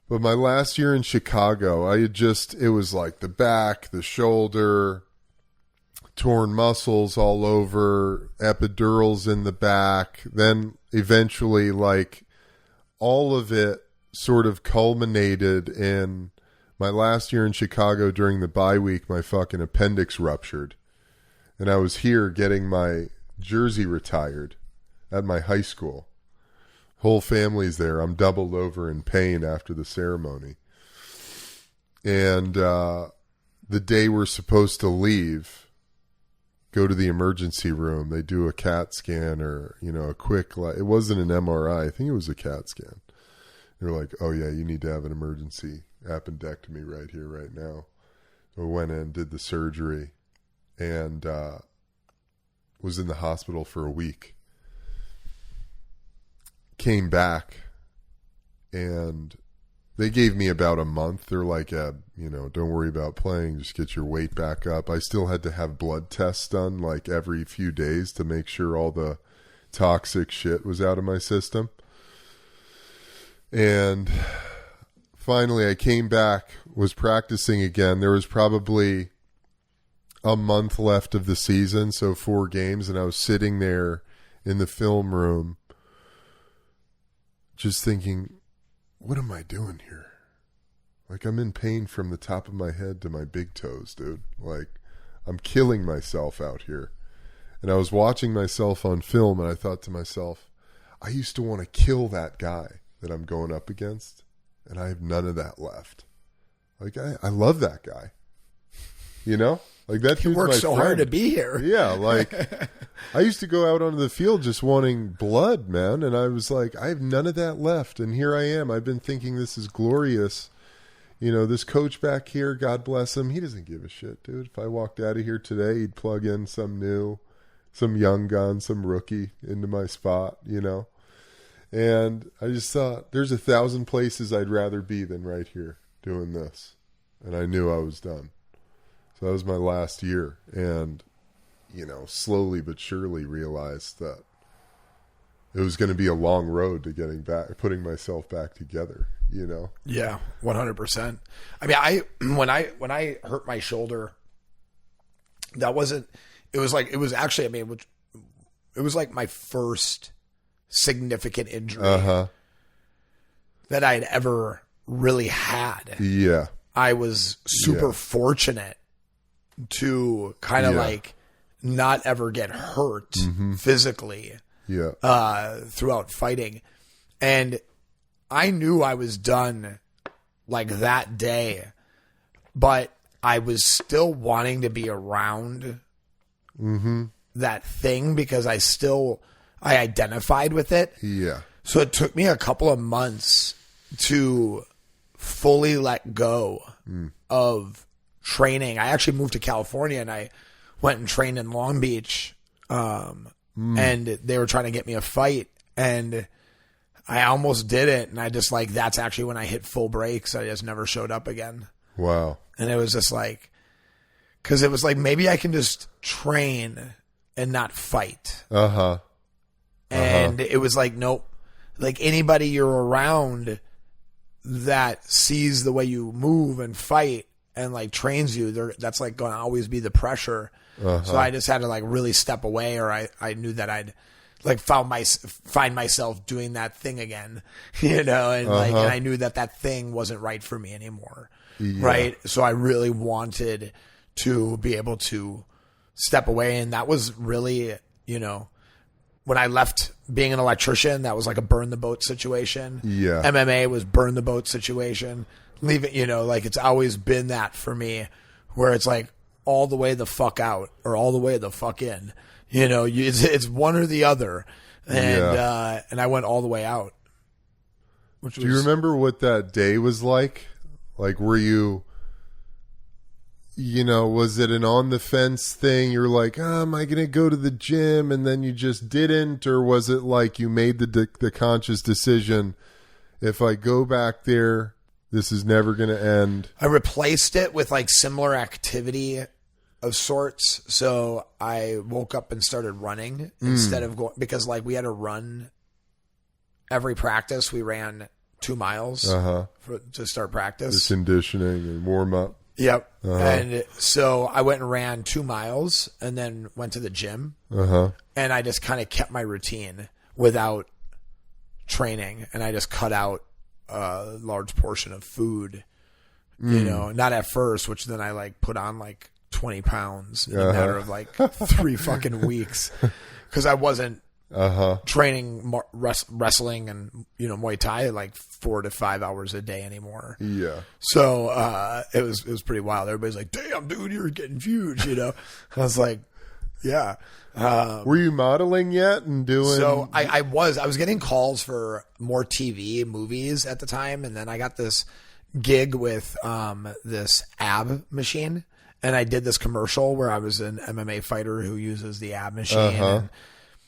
But my last year in Chicago, it was like the back, the shoulder, torn muscles all over, epidurals in the back. Then eventually, like, all of it sort of culminated in my last year in Chicago during the bye week. My fucking appendix ruptured. And I was here getting my jersey retired at my high school. Whole family's there. I'm doubled over in pain after the ceremony. And the day we're supposed to leave, go to the emergency room. They do a CAT scan or, a quick, it wasn't an MRI. I think it was a CAT scan. They're like, oh yeah, you need to have an emergency appendectomy right here, right now. So I went in, did the surgery, and was in the hospital for a week. Came back, and they gave me about a month. They're like, don't worry about playing, just get your weight back up. I still had to have blood tests done like every few days to make sure all the toxic shit was out of my system. And finally I came back, was practicing again. There was probably a month left of the season, so 4 games, and I was sitting there in the film room just thinking, what am I doing here? Like, I'm in pain from the top of my head to my big toes, dude. Like, I'm killing myself out here. And I was watching myself on film, and I thought to myself, I used to want to kill that guy that I'm going up against, and I have none of that left. Like, I love that guy. Like, that dude's worked my so friend. hard to be here. Yeah, like, I used to go out onto the field just wanting blood, man, and I was like, I have none of that left, and here I am. I've been thinking this is glorious, this coach back here, God bless him, he doesn't give a shit, dude. If I walked out of here today, he'd plug in some young gun, some rookie into my spot, And I just thought, there's 1,000 places I'd rather be than right here doing this. And I knew I was done. So that was my last year. And, slowly but surely realized that it was going to be a long road to getting back, putting myself back together, Yeah, 100%. I mean, when I hurt my shoulder, it was like my first significant injury that I'd ever really had. Yeah. I was super fortunate to kind of like not ever get hurt physically throughout fighting. And I knew I was done like that day, but I was still wanting to be around that thing because I identified with it. Yeah. So it took me a couple of months to fully let go of training. I actually moved to California and I went and trained in Long Beach. And they were trying to get me a fight and I almost did it. And I just that's actually when I hit full brakes. I just never showed up again. Wow. And it was just cause it was maybe I can just train and not fight. And it was nope. Anybody you're around that sees the way you move and fight and trains you, that's going to always be the pressure. So I just had to really step away, or I knew that I'd find myself doing that thing again, and and I knew that thing wasn't right for me anymore. Yeah. Right. So I really wanted to be able to step away. And that was really, when I left being an electrician, that was like a burn the boat situation. Yeah. MMA was burn the boat situation. Leave it, it's always been that for me, where it's all the way the fuck out or all the way the fuck in. It's one or the other. And and I went all the way out. Do you remember what that day was like? Were you, was it an on the fence thing? You're am I going to go to the gym? And then you just didn't? Or was it you made the conscious decision, if I go back there, this is never going to end? I replaced it with similar activity of sorts. So I woke up and started running instead of going, because we had to run every practice. We ran 2 miles to start practice. The conditioning and warm up. Yep. And so I went and ran 2 miles and then went to the gym. And I just kind of kept my routine without training. And I just cut out a large portion of food, not at first, which then I put on 20 pounds in a matter of 3 fucking weeks. Cause I wasn't training wrestling and, Muay Thai 4 to 5 hours a day anymore. Yeah. So, it was pretty wild. Everybody's damn dude, you're getting huge, I was yeah. Were you modeling yet and doing? So I was getting calls for more TV movies at the time. And then I got this gig with, this ab machine, and I did this commercial where I was an MMA fighter who uses the ab machine. And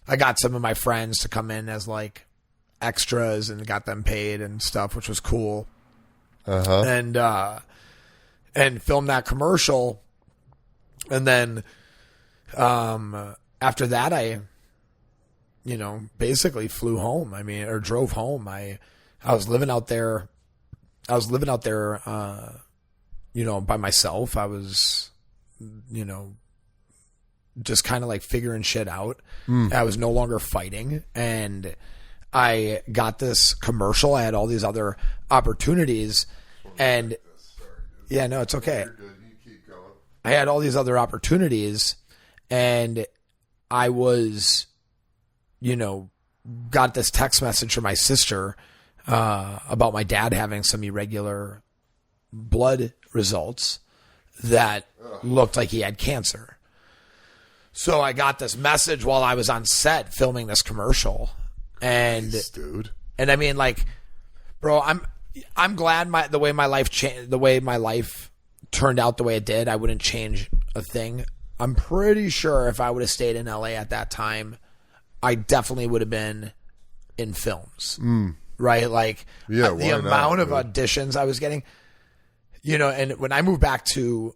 I got some of my friends to come in as extras and got them paid and stuff, which was cool. And filmed that commercial. And then, after that, I, basically flew home. Or drove home. I was living out there. By myself. I was, just kind of figuring shit out. I was no longer fighting, and I got this commercial. I had all these other opportunities, and yeah, no, it's okay. I had all these other opportunities, and I was, got this text message from my sister about my dad having some irregular blood results that looked like he had cancer. So I got this message while I was on set filming this commercial. And, nice, dude. And bro, I'm glad the way my life turned out the way it did. I wouldn't change a thing. I'm pretty sure if I would have stayed in LA at that time, I definitely would have been in films. Right? Like the amount of auditions I was getting, and when I moved back to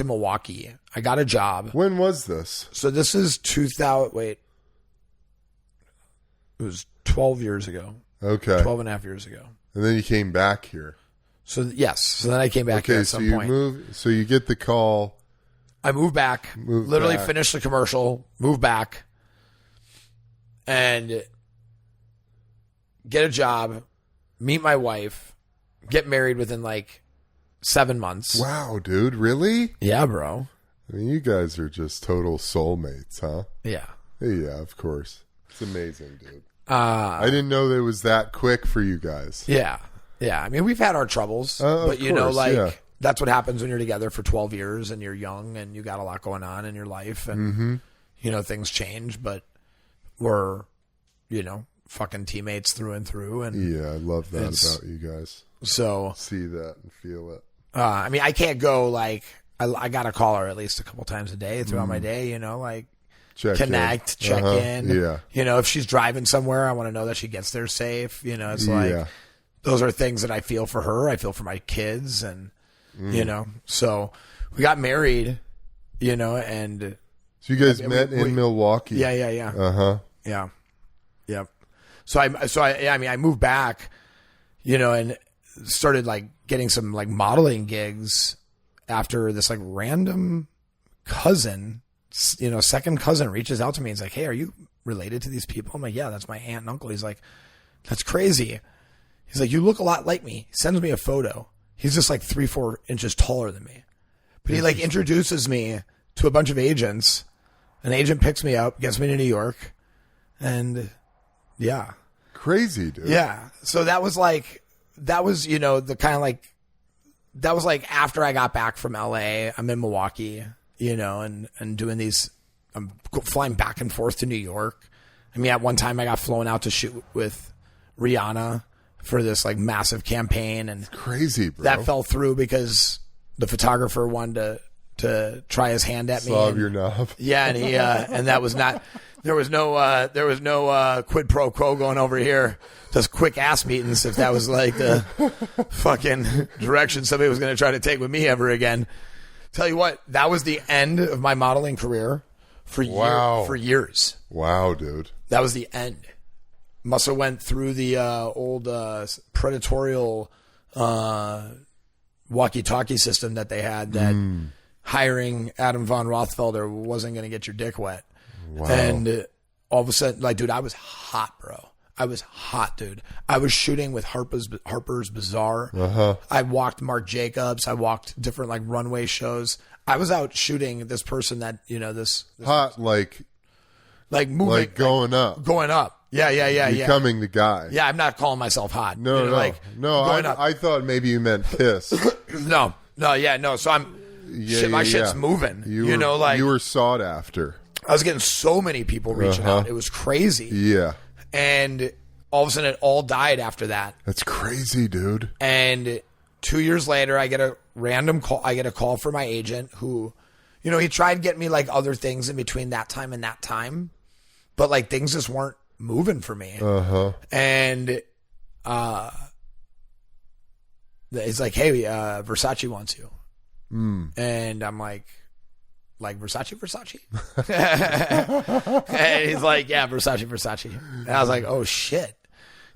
Milwaukee, I got a job. When was this? So this is 2000, it was 12 years ago. Okay. 12 and a half years ago. And then you came back here. So yes. So then I came back here at some point. So you get the call. I moved back, finished the commercial, moved back, and get a job, meet my wife, get married within 7 months. Wow, dude. Really? Yeah, bro. I mean, you guys are just total soulmates, huh? Yeah. Yeah, of course. It's amazing, dude. I didn't know that it was that quick for you guys. Yeah. Yeah. I mean, we've had our troubles, but that's what happens when you're together for 12 years and you're young and you got a lot going on in your life and, things change, but we're, fucking teammates through and through. And yeah, I love that about you guys. So see that and feel it. I mean, I can't go I got to call her at least a couple times a day throughout my day, check in. Yeah. If she's driving somewhere, I want to know that she gets there safe. It's those are things that I feel for her. I feel for my kids and, so we got married, and. So you guys met in Milwaukee. Yeah. Uh-huh. Yeah. Yep. So I moved back, and started getting some modeling gigs after this random cousin, second cousin reaches out to me and is like, "Hey, are you related to these people?" I'm like, "Yeah, that's my aunt and uncle." He's like, "That's crazy." He's like, "You look a lot like me." He sends me a photo. He's just 3-4 inches taller than me, but he introduces me to a bunch of agents. An agent picks me up, gets me to New York, and yeah, crazy, dude. Yeah. So that was the kind of that was after I got back from LA. I'm in Milwaukee, and doing these. I'm flying back and forth to New York. I mean, at one time I got flown out to shoot with Rihanna for this massive campaign, and crazy, bro. That fell through because the photographer wanted to try his hand at me. Solve your knob. Yeah, and he and that was not. There was no quid pro quo going over here. Just quick ass meetings. If that was the fucking direction somebody was going to try to take with me ever again. Tell you what, that was the end of my modeling career for years. Wow, dude. That was the end. Must have went through the old predatorial walkie-talkie system that they had that hiring Adam Von Rothfelder wasn't going to get your dick wet. Wow. And all of a sudden, dude, I was hot, bro. I was hot, dude. I was shooting with Harper's Bazaar. Uh-huh. I walked Marc Jacobs. I walked different runway shows. I was out shooting this person that, this hot, moving, going up. Going up. Yeah. Becoming the guy. Yeah, I'm not calling myself hot. No. I thought maybe you meant piss. No. So I'm. My shit's moving. You were sought after. I was getting so many people reaching out. It was crazy. Yeah. And all of a sudden, it all died after that. That's crazy, dude. And 2 years later, I get a random call. I get a call from my agent who, he tried to get me other things in between that time and that time, but things just weren't moving for me. And he's like, "Hey, Versace wants you." And I'm like Versace? And he's like, "Yeah, Versace." And I was like, "Oh shit."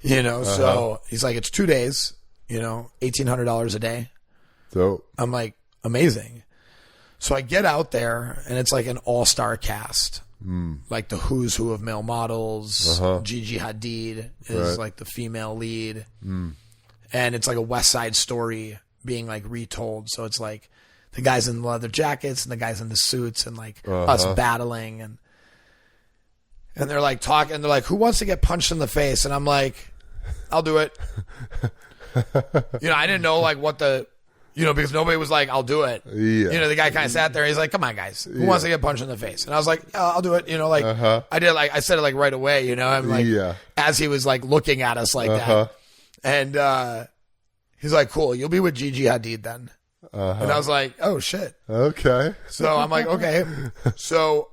So he's like, "It's 2 days, $1,800 a day." So I'm like, amazing. So I get out there and it's an all-star cast. The who's who of male models. Gigi Hadid is the female lead. And it's a West Side Story being retold. So it's the guys in the leather jackets and the guys in the suits and us battling and they're talking. They're "Who wants to get punched in the face?" And I'm like, "I'll do it." I didn't know what the, because nobody was "I'll do it." Yeah. The guy kind of sat there. He's like, "Come on, guys, who wants to get punched in the face?" And I was like, "Yeah, I'll do it." I did. I said it right away. I'm as he was looking at us that. And he's like, cool, you'll be with Gigi Hadid then. And I was like, oh, shit. Okay. So I'm like, okay. So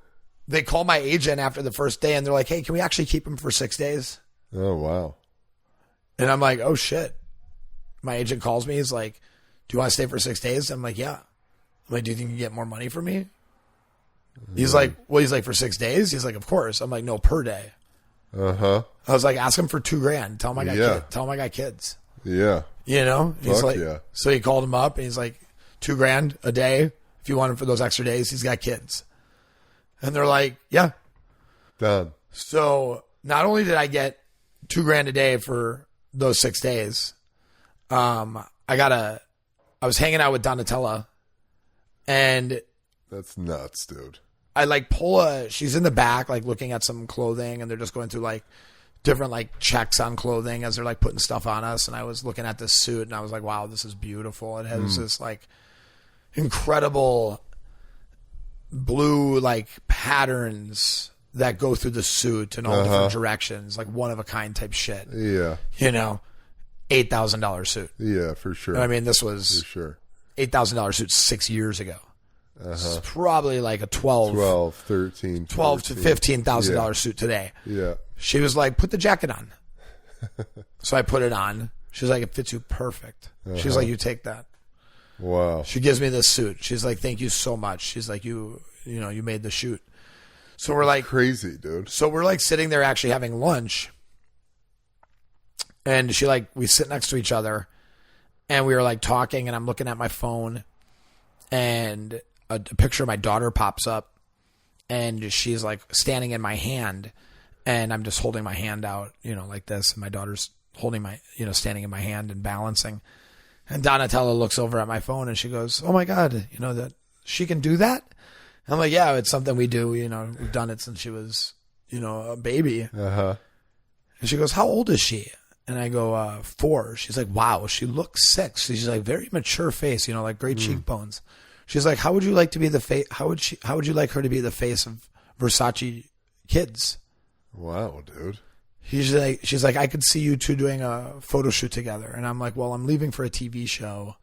they call my agent after the first day, and they're like, hey, can we actually keep him for 6 days? Oh, wow. And I'm like, oh, shit. My agent calls me. He's like, do you want to stay for 6 days? I'm like, yeah. I'm like, do you think you can get more money for me? He's like, well, he's like, for 6 days? He's like, of course. I'm like, no, per day. Uh-huh. I was like, ask him for $2,000. Tell him I got kids. Tell him I got kids. Yeah. You know? He's Fuck like, yeah. So he called him up, and he's like, $2,000 a day. If you want him for those extra days, he's got kids. And they're like, yeah. Done. So not only did I get $2,000 a day for those 6 days, I was hanging out with Donatella, and that's nuts, dude. I like she's in the back, like looking at some clothing, and they're just going through like different like checks on clothing as they're like putting stuff on us. And I was looking at this suit, and I was like, wow, this is beautiful. It has this like incredible blue like patterns that go through the suit in all different directions, like one of a kind type shit. Yeah. You know, $8,000 suit. Yeah, for sure. I mean, this was for sure $8,000 suit 6 years ago. It's probably like a 12 to $15,000 suit today. Yeah. She was like, put the jacket on. So I put it on. She's like, it fits you perfect. She's like, you take that. Wow. She gives me this suit. She's like, thank you so much. She's like, you made the shoot. So we're like crazy, dude. So we're like sitting there actually having lunch. And we sit next to each other, and we were like talking, and I'm looking at my phone, and a picture of my daughter pops up, and she's like standing in my hand, and I'm just holding my hand out, like this. And my daughter's holding standing in my hand and balancing. And Donatella looks over at my phone, and she goes, oh my God, that she can do that? I'm like, yeah, it's something we do. We've done it since she was, a baby. Uh-huh. And she goes, how old is she? And I go, 4. She's like, wow, she looks 6. She's like, very mature face, like great cheekbones. She's like, how would you like to be the face? How would you like her to be the face of Versace kids? Wow, dude. She's like, I could see you two doing a photo shoot together. And I'm like, well, I'm leaving for a TV show,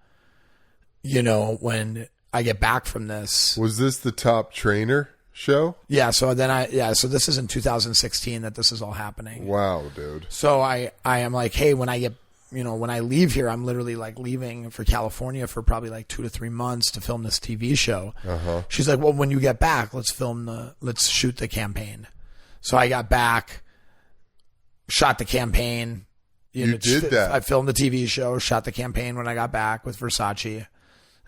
when I get back from this. Was this the Top Trainer show? Yeah. So so this is in 2016 that this is all happening. Wow, dude. So I am like, hey, when I leave here, I'm literally like leaving for California for probably like 2 to 3 months to film this TV show. Uh-huh. She's like, well, when you get back, let's shoot the campaign. So I got back, shot the campaign. You did that. I filmed the TV show, shot the campaign when I got back with Versace.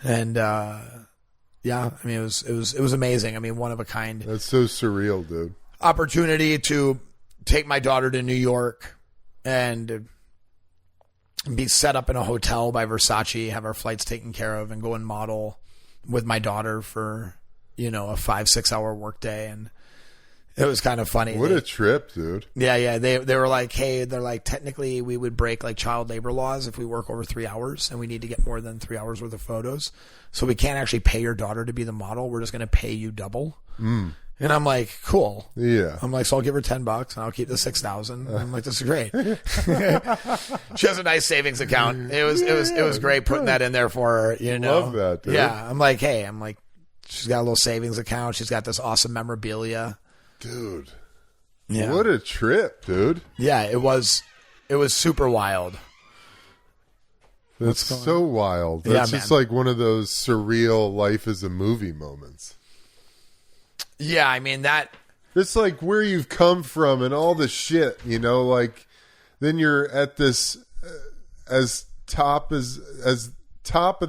And, yeah, I mean, it was amazing. I mean, one of a kind. That's so surreal, dude. Opportunity to take my daughter to New York and be set up in a hotel by Versace, have our flights taken care of, and go and model with my daughter for, a 5-6 hour workday. And it was kind of funny. What a trip, dude. Yeah. They were like, hey, they're like, technically we would break like child labor laws if we work over 3 hours, and we need to get more than 3 hours worth of photos. So we can't actually pay your daughter to be the model. We're just going to pay you double. And I'm like, cool. Yeah. I'm like, so I'll give her $10 and I'll keep the 6,000. I'm like, this is great. She has a nice savings account. It was great putting that in there for her, Love that, dude. Yeah. I'm like, hey, she's got a little savings account. She's got this awesome memorabilia. Dude. Yeah. What a trip, dude. Yeah, it was super wild. That's so wild. Yeah, That's just like one of those surreal life is a movie moments. Yeah, I mean that. It's like where you've come from and all the shit, like then you're at this as top of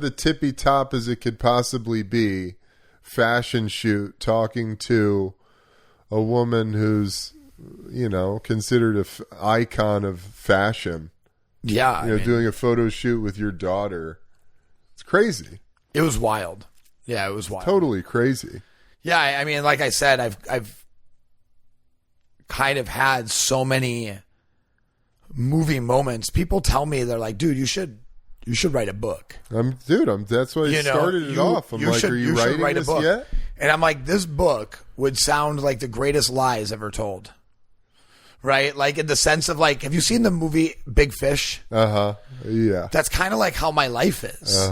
the tippy top as it could possibly be fashion shoot, talking to a woman who's, considered an icon of fashion. Yeah. Doing a photo shoot with your daughter. It's crazy. It was wild. Yeah, it was wild. Totally crazy. Yeah, I mean, like I said, I've kind of had so many movie moments. People tell me, they're like, dude, you should write a book. That's why I started it off. I'm like, are you writing this yet? And I'm like, this book would sound like the greatest lies ever told. right? Like in the sense of like, have you seen the movie Big Fish? Yeah. That's kind of like how my life is.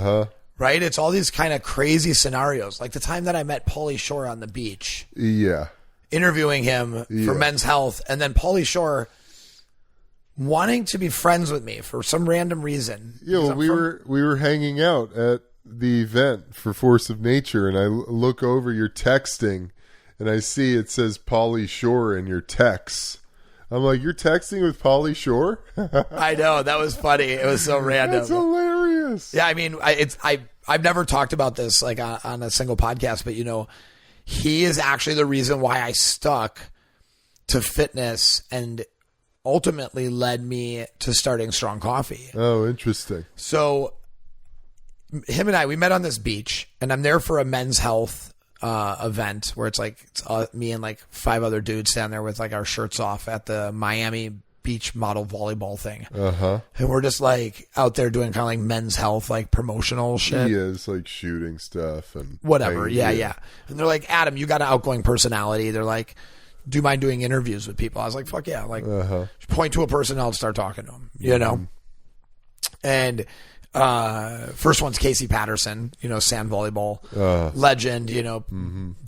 Right? It's all these kind of crazy scenarios. Like the time that I met Pauly Shore on the beach. Yeah. Interviewing him for Men's Health. And then Pauly Shore wanting to be friends with me for some random reason. Yeah, well, we were hanging out at the event for Force of Nature, and I look over your texting, and I see it says Pauly Shore in your texts. I'm like, you're texting with Pauly Shore? I know, that was funny. It was so random. That's hilarious. Yeah, I mean, I've never talked about this like on a single podcast, but you know, he is actually the reason why I stuck to fitness and ultimately led me to starting Strong Coffee. Oh, interesting. So him and we met on this beach, and I'm there for a Men's Health event where it's me and like 5 other dudes standing there with like our shirts off at the Miami Beach model volleyball thing. And we're just like out there doing kind of like Men's Health, like promotional shit. Yeah, it's like shooting stuff and whatever. Yeah. And they're like, Adam, you got an outgoing personality. They're like, do you mind doing interviews with people? I was like, fuck yeah. Like point to a person and I'll start talking to them, you know? And first one's Casey Patterson, you know, sand volleyball legend, you know,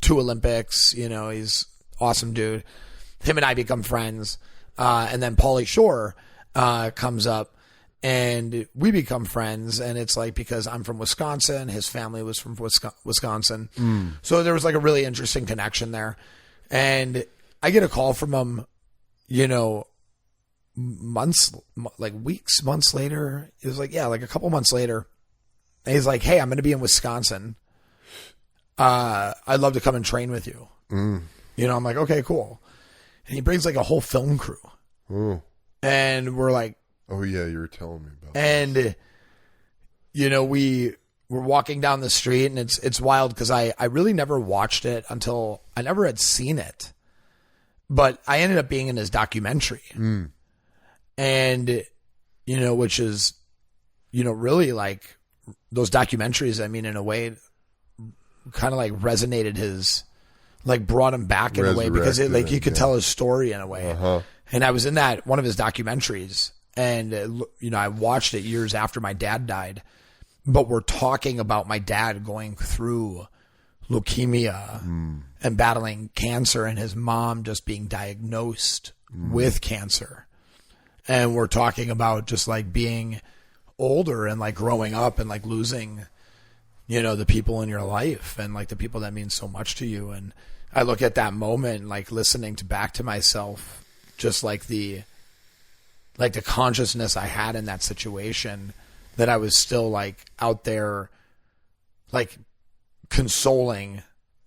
2 Olympics, you know, he's awesome dude. Him and I become friends. And then Pauly Shore comes up and we become friends. And it's like, because I'm from Wisconsin, his family was from Wisconsin. So there was like a really interesting connection there. And I get a call from him, you know, months later. It was like, yeah, like a couple months later. And he's like, hey, I'm going to be in Wisconsin. I'd love to come and train with you. You know, I'm like, okay, cool. And he brings like a whole film crew. And we're like, oh yeah, you were telling me about and this. You know, we're walking down the street, and it's wild because I really never watched it until I never had seen it. But I ended up being in his documentary. And, you know, which is, you know, really like those documentaries, I mean, in a way, kind of like resonated like brought him back in a way, because it like you could tell his story in a way. And I was in one of his documentaries, and, you know, I watched it years after my dad died, but we're talking about my dad going through leukemia and battling cancer, and his mom just being diagnosed with cancer. And we're talking about just like being older and like growing up and like losing, you know, the people in your life and like the people that mean so much to you. And I look at that moment, like listening back to myself, just like the consciousness I had in that situation, that I was still like out there, like consoling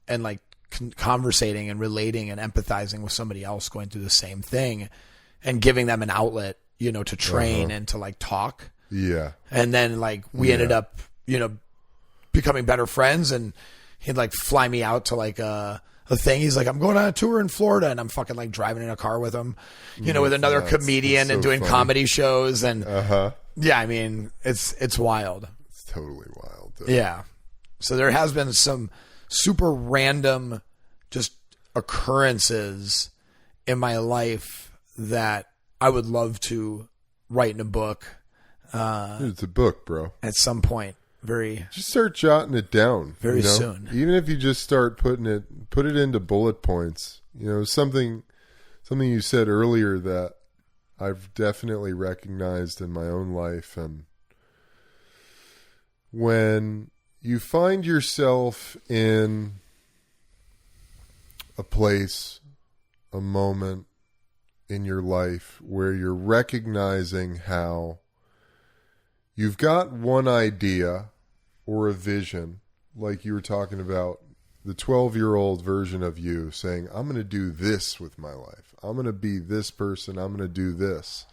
and like conversating and relating and empathizing with somebody else going through the same thing, and giving them an outlet, you know, to train and to like talk. Yeah. And then like we ended up, you know, becoming better friends, and he'd like fly me out to like a thing. He's like, I'm going on a tour in Florida, and I'm fucking like driving in a car with him, you know, with another comedian and doing comedy shows. And yeah, I mean, it's wild. It's totally wild. Though. Yeah. So there has been some super random just occurrences in my life that I would love to write in a book. It's a book, bro. At some point. Just start jotting it down. Very soon. Even if you just start put it into bullet points. You know, something you said earlier that I've definitely recognized in my own life. And when you find yourself in a place, a moment in your life where you're recognizing how you've got one idea or a vision, like you were talking about, the 12-year-old version of you saying, I'm going to do this with my life. I'm going to be this person. I'm going to do this.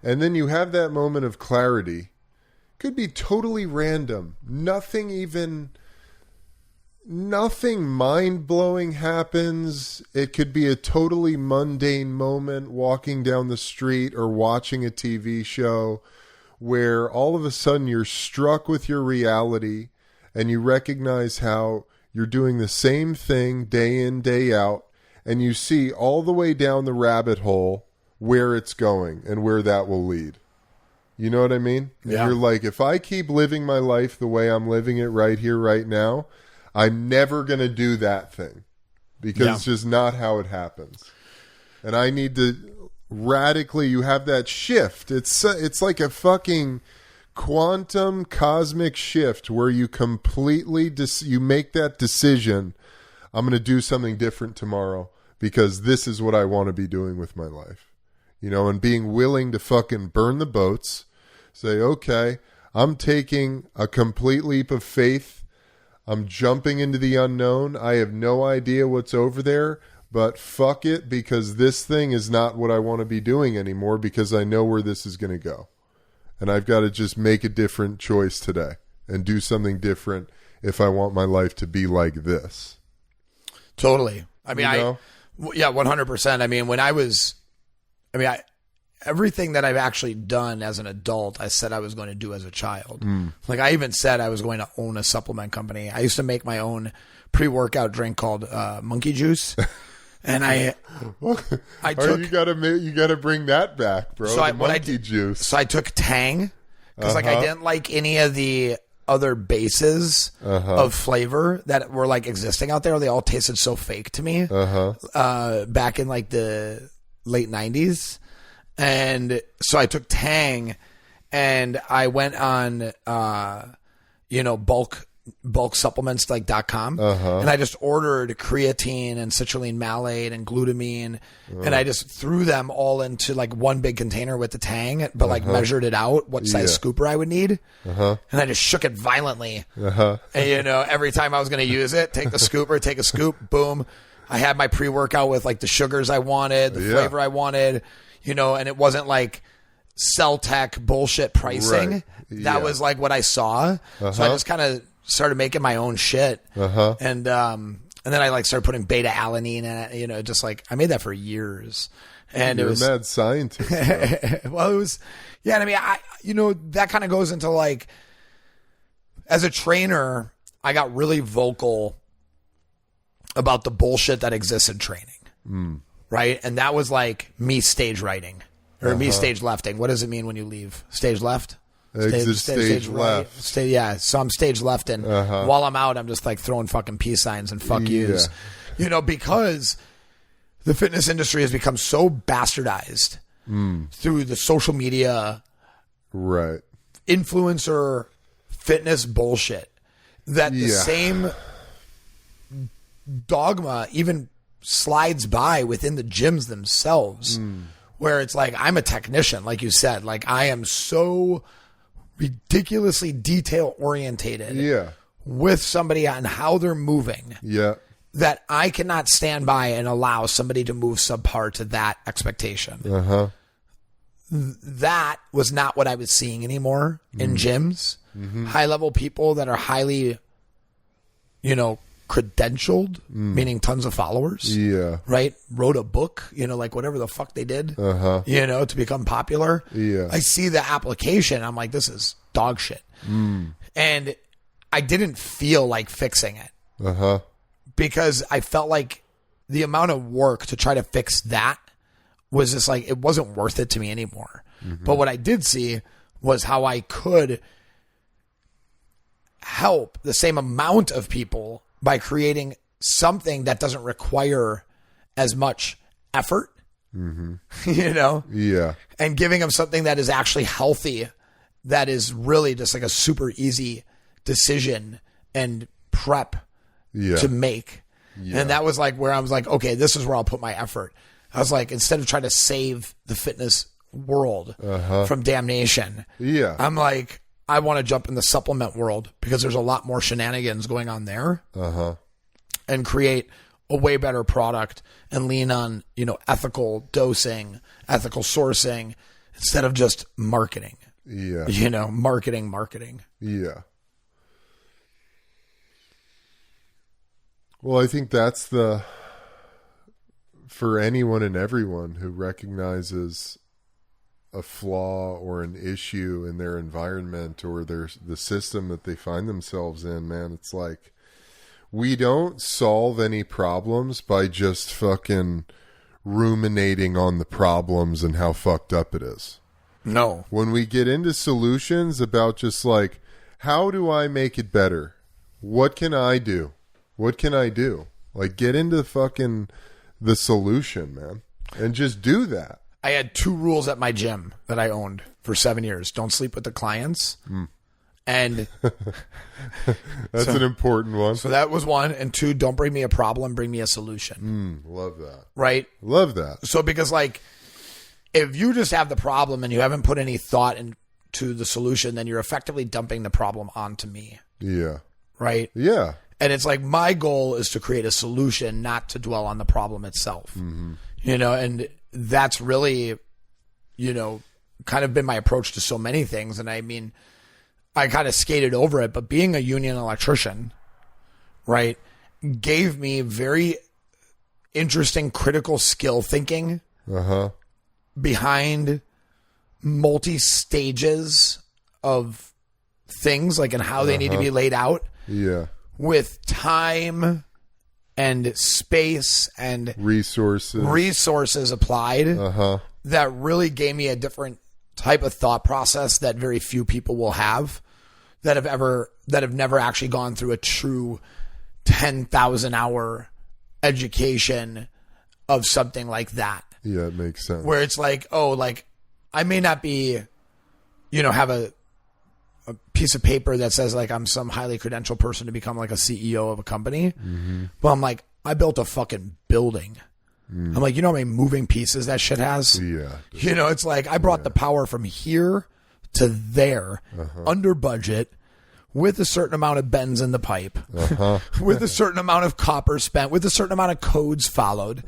And then you have that moment of clarity. Could be totally random. Nothing mind-blowing happens. It could be a totally mundane moment, walking down the street or watching a TV show, where all of a sudden you're struck with your reality and you recognize how you're doing the same thing day in, day out, and you see all the way down the rabbit hole where it's going and where that will lead. You know what I mean? And Yeah. you're like, if I keep living my life the way I'm living it right here, right now, I'm never going to do that thing because it's just not how it happens. And I need to radically, you have that shift. It's like a fucking quantum cosmic shift where you completely, you make that decision. I'm going to do something different tomorrow because this is what I want to be doing with my life. You know, and being willing to fucking burn the boats, say, okay, I'm taking a complete leap of faith. I'm jumping into the unknown. I have no idea what's over there, but fuck it, because this thing is not what I want to be doing anymore because I know where this is going to go. And I've got to just make a different choice today and do something different if I want my life to be like this. Totally. I mean, You know? yeah, 100%. I mean, everything that I've actually done as an adult, I said I was going to do as a child. Like I even said I was going to own a supplement company. I used to make my own pre-workout drink called Monkey Juice. And I took, you gotta bring that back, bro. So the monkey juice. So I took Tang because like I didn't like any of the other bases of flavor that were like existing out there. They all tasted so fake to me. Back in like the late 90s. And so I took Tang and I went on bulk supplements like .com and I just ordered creatine and citrulline malate and glutamine and I just threw them all into like one big container with the Tang, but like measured it out what size scooper I would need and I just shook it violently and every time I was going to use it, take the scooper, take a scoop, boom, I had my pre-workout with like the sugars I wanted, the flavor I wanted, and it wasn't like Celtech bullshit pricing. Right. That was like what I saw. So I just kind of started making my own shit. And then I like started putting beta alanine in it, just like I made that for years. And You're it was a mad scientist. well, it was, yeah. And I mean, that kind of goes into like, as a trainer, I got really vocal about the bullshit that exists in training. Right. And that was like me stage writing or me stage lefting. What does it mean when you leave? Stage left? Stage left. So I'm stage left, and while I'm out, I'm just like throwing fucking peace signs and fuck yous, because the fitness industry has become so bastardized through the social media, right? Influencer fitness bullshit that the same dogma even slides by within the gyms themselves, where it's like I'm a technician, like you said, like I am so ridiculously detail orientated with somebody on how they're moving that I cannot stand by and allow somebody to move subpar to that expectation. That was not what I was seeing anymore in gyms. High level people that are highly, credentialed, meaning tons of followers. Right? Wrote a book, like whatever the fuck they did, to become popular. I see the application. I'm like, this is dog shit. And I didn't feel like fixing it because I felt like the amount of work to try to fix that was just like, it wasn't worth it to me anymore. But what I did see was how I could help the same amount of people by creating something that doesn't require as much effort, and giving them something that is actually healthy, that is really just like a super easy decision and prep to make. And that was like where I was like, okay, this is where I'll put my effort. I was like, instead of trying to save the fitness world from damnation, I'm like, I want to jump in the supplement world because there's a lot more shenanigans going on there, and create a way better product and lean on, ethical dosing, ethical sourcing instead of just marketing. Marketing. Yeah. Well, I think that's for anyone and everyone who recognizes a flaw or an issue in their environment or the system that they find themselves in, man, it's like we don't solve any problems by just fucking ruminating on the problems and how fucked up it is. No. When we get into solutions about just like, how do I make it better? What can I do? What can I do? Like, get into fucking the solution, man. And just do that. I had 2 rules at my gym that I owned for 7 years. Don't sleep with the clients. And that's an important one. So that was 1. And 2, don't bring me a problem, bring me a solution. Love that. Right? Love that. So because like, if you just have the problem and you haven't put any thought into the solution, then you're effectively dumping the problem onto me. Yeah. Right? Yeah. And it's like, my goal is to create a solution, not to dwell on the problem itself. You know, and that's really, you know, kind of been my approach to so many things. And I mean, I kind of skated over it, but being a union electrician, right, gave me very interesting critical skill thinking behind multi-stages of things, like, and how they need to be laid out. Yeah. With time and space and resources applied, that really gave me a different type of thought process that very few people will have, that have never actually gone through a true 10,000 hour education of something like that. Yeah, it makes sense. Where it's like, oh, like, I may not be, you know, have a piece of paper that says like I'm some highly credentialed person to become like a CEO of a company. But I'm like, I built a fucking building. I'm like, you know how many moving pieces that shit has? Yeah. You know, it's like I brought the power from here to there under budget, with a certain amount of bends in the pipe, with a certain amount of copper spent, with a certain amount of codes followed.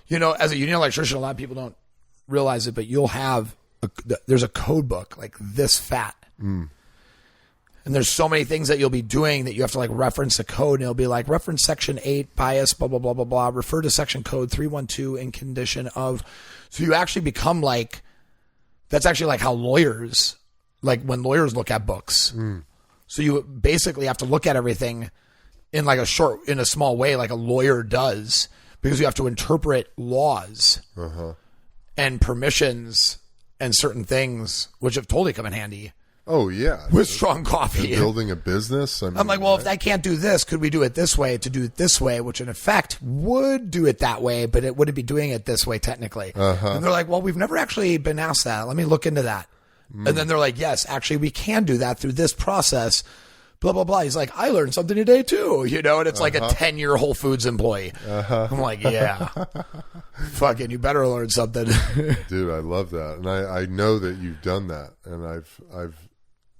You know, as a union electrician, a lot of people don't realize it, but you'll have, there's a code book like this fat. And there's so many things that you'll be doing that you have to like reference the code, and it'll be like reference section 8, bias, blah, blah, blah, blah, blah, refer to section code 312 in condition of. So you actually become like, that's actually like how lawyers, like when lawyers look at books. So you basically have to look at everything in like in a small way, like a lawyer does, because you have to interpret laws and permissions and certain things, which have totally come in handy. Oh, yeah. With strong coffee. And building a business. I'm like, well, if I can't do this, could we do it this way to do it this way, which in effect would do it that way, but it wouldn't be doing it this way technically. And they're like, well, we've never actually been asked that. Let me look into that. And then they're like, yes, actually, we can do that through this process. Blah, blah, blah. He's like, I learned something today too, you know, and it's like a 10-year Whole Foods employee. I'm like, yeah, fucking, you better learn something. Dude, I love that. And I know that you've done that. And I've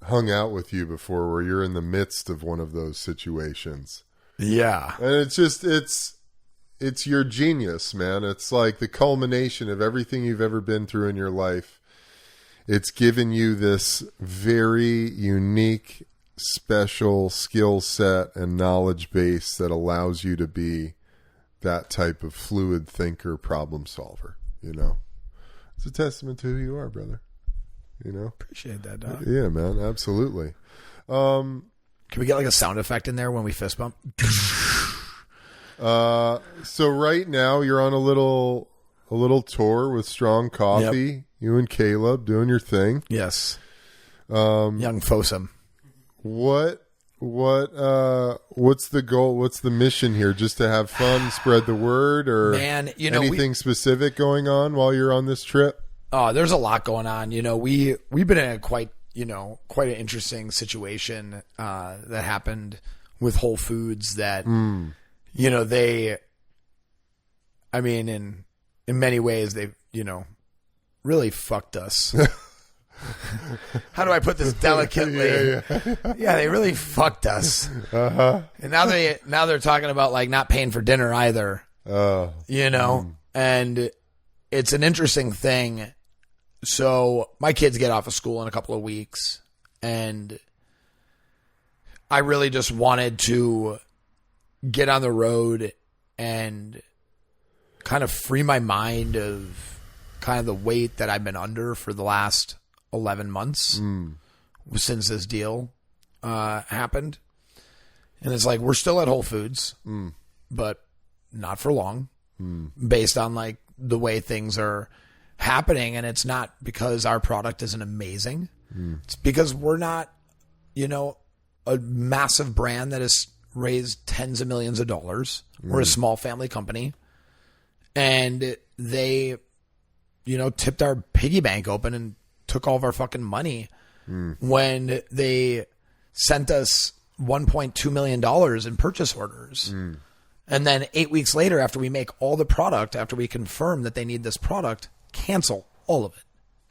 hung out with you before where you're in the midst of one of those situations. Yeah. And it's just, it's your genius, man. It's like the culmination of everything you've ever been through in your life. It's given you this very unique, special skill set and knowledge base that allows you to be that type of fluid thinker, problem solver, you know. It's a testament to who you are, brother. You know? Appreciate that, dog. Yeah, man, absolutely. Can we get like a sound effect in there when we fist bump? So right now you're on a little tour with Strong Coffee. Yep. You and Caleb doing your thing. Yes. Young Fossum. What's the goal? What's the mission here? Just to have fun, spread the word, or man, you know, anything specific going on while you're on this trip? Oh, there's a lot going on. You know, we've been in a quite an interesting situation that happened with Whole Foods that, you know, I mean, in many ways, they, you know, really fucked us. How do I put this delicately? Yeah, they really fucked us. And now they're talking about like not paying for dinner either. You know, and it's an interesting thing. So my kids get off of school in a couple of weeks, and I really just wanted to get on the road and kind of free my mind of kind of the weight that I've been under for the last 11 months since this deal happened. And it's like, we're still at Whole Foods, but not for long, based on like the way things are happening. And it's not because our product isn't amazing. It's because we're not, you know, a massive brand that has raised tens of millions of dollars. We're a small family company. And they, you know, tipped our piggy bank open and took all of our fucking money when they sent us $1.2 million in purchase orders. And then 8 weeks later, after we make all the product, after we confirm that they need this product, cancel all of it.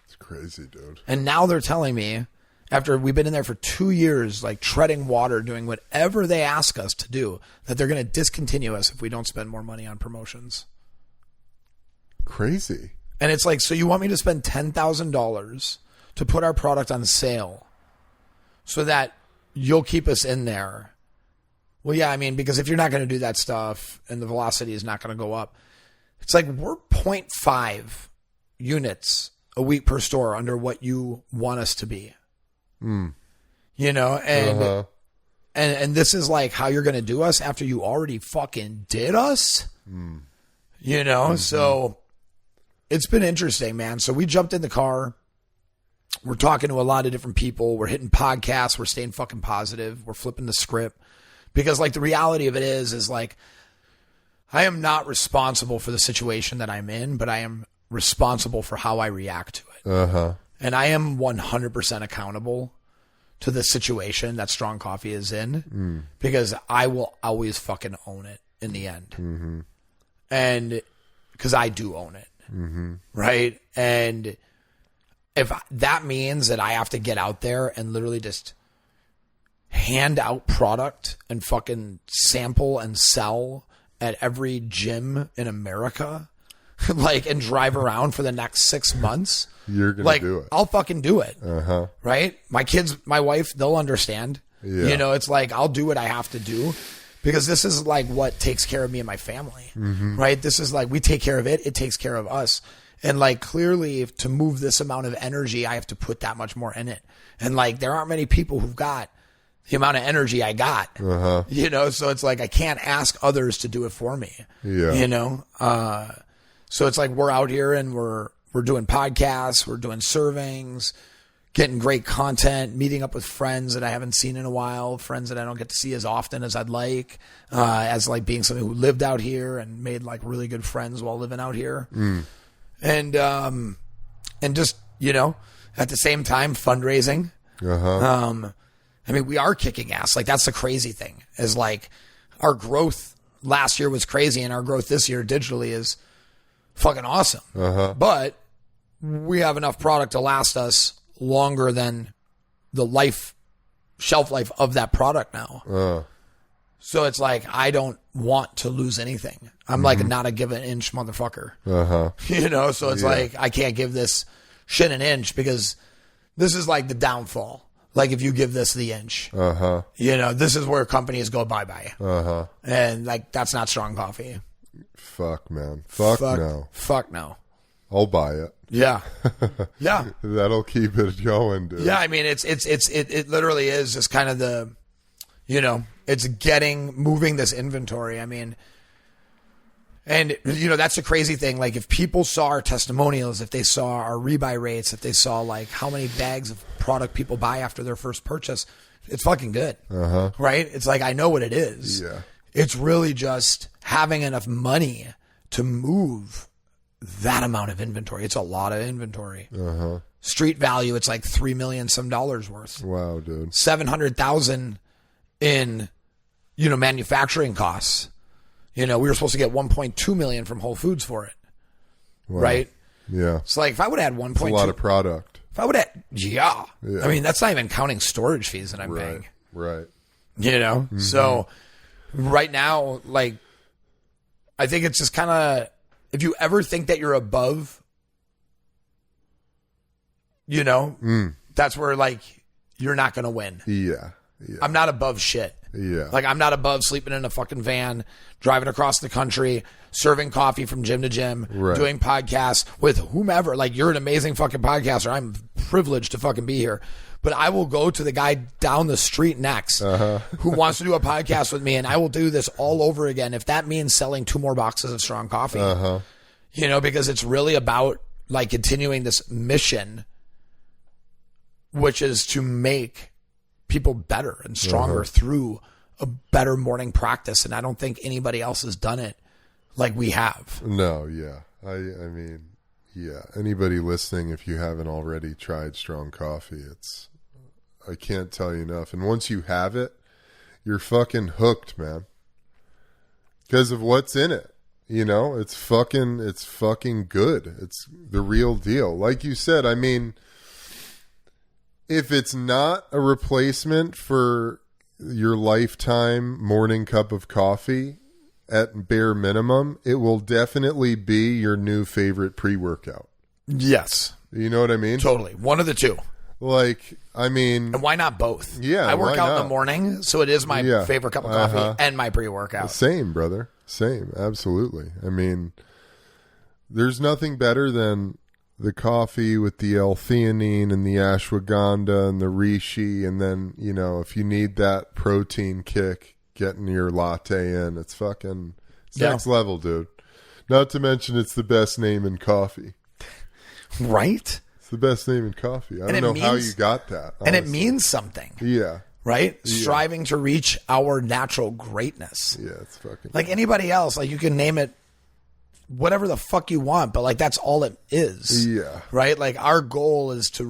It's crazy, dude. And now they're telling me, after we've been in there for 2 years, like treading water, doing whatever they ask us to do, that they're going to discontinue us if we don't spend more money on promotions. Crazy. And it's like, so you want me to spend $10,000 to put our product on sale so that you'll keep us in there? Well, yeah, I mean, because if you're not going to do that stuff and the velocity is not going to go up, it's like we're 0.5 units a week per store under what you want us to be. You know, and and this is like how you're going to do us after you already fucking did us. You know, so it's been interesting, man. So we jumped in the car. We're talking to a lot of different people. We're hitting podcasts. We're staying fucking positive. We're flipping the script because like the reality of it is like, I am not responsible for the situation that I'm in, but I am responsible for how I react to it. And I am 100% accountable to the situation that Strong Coffee is in because I will always fucking own it in the end. And because I do own it. Right. And if that means that I have to get out there and literally just hand out product and fucking sample and sell at every gym in America, like, and drive around for the next 6 months, you're gonna like, do it. I'll fucking do it. Right? My kids, my wife, they'll understand. You know, it's like, I'll do what I have to do because this is like what takes care of me and my family. Right? This is like, we take care of it. It takes care of us. And like, clearly to move this amount of energy, I have to put that much more in it. And like, there aren't many people who've got the amount of energy I got, you know? So it's like, I can't ask others to do it for me, you know? So it's like, we're out here and we're doing podcasts, we're doing servings, getting great content, meeting up with friends that I haven't seen in a while, friends that I don't get to see as often as I'd like, as like being somebody who lived out here and made like really good friends while living out here. And just, you know, at the same time, fundraising. I mean, we are kicking ass. Like, that's the crazy thing is like our growth last year was crazy and our growth this year digitally is fucking awesome. But we have enough product to last us longer than the shelf life of that product now. So it's like, I don't want to lose anything. I'm like not a give an inch motherfucker. You know, so it's like, I can't give this shit an inch because this is like the downfall. Like if you give this the inch, you know, this is where companies go bye-bye. And like, that's not Strong Coffee. Fuck, man. Fuck no. Fuck no. I'll buy it. Yeah. Yeah. That'll keep it going, dude. Yeah. I mean, it literally is just kind of the, you know, it's moving this inventory. I mean, and you know, that's the crazy thing. Like if people saw our testimonials, if they saw our rebuy rates, if they saw like how many bags of product people buy after their first purchase, it's fucking good. Right? It's like, I know what it is. Yeah. It's really just having enough money to move that amount of inventory. It's a lot of inventory. Street value, it's like $3 million some dollars worth. Wow, dude. 700,000 in, you know, manufacturing costs. You know, we were supposed to get 1.2 million from Whole Foods for it. Wow. Right? Yeah. It's like, if I would have had 1.2. It's a lot of product. If I would have, yeah. I mean, that's not even counting storage fees that I'm paying. Right. You know? So right now, like, I think it's just kind of, if you ever think that you're above, you know, that's where like, you're not going to win. Yeah. I'm not above shit. Yeah. Like, I'm not above sleeping in a fucking van, driving across the country, serving coffee from gym to gym, doing podcasts with whomever. Like, you're an amazing fucking podcaster. I'm privileged to fucking be here. But I will go to the guy down the street next who wants to do a podcast with me, and I will do this all over again if that means selling 2 more boxes of Strong Coffee. you know, because it's really about like continuing this mission, which is to make people better and stronger through a better morning practice. And I don't think anybody else has done it like we have. No, yeah. I mean, yeah. Anybody listening, if you haven't already tried strong coffee, I can't tell you enough. And once you have it, you're fucking hooked, man. Because of what's in it. You know, it's fucking good. It's the real deal. Like you said, I mean, if it's not a replacement for your lifetime morning cup of coffee, at bare minimum, it will definitely be your new favorite pre-workout. Yes. You know what I mean? Totally. One of the two. Like, I mean... And why not both? Yeah, I work why out in not? the morning, so it is my favorite cup of coffee and my pre-workout. Same, brother. Same. Absolutely. I mean, there's nothing better than the coffee with the L-theanine and the ashwagandha and the reishi, and then, you know, if you need that protein kick, getting your latte in, it's next level, dude. Not to mention it's the best name in coffee. Right? It's the best name in coffee. I don't know how you got that. Honestly. And it means something. Yeah. Right? Yeah. Striving to reach our natural greatness. Yeah, it's fucking... Like anybody else, like you can name it whatever the fuck you want, but like that's all it is. Yeah. Right? Like our goal is to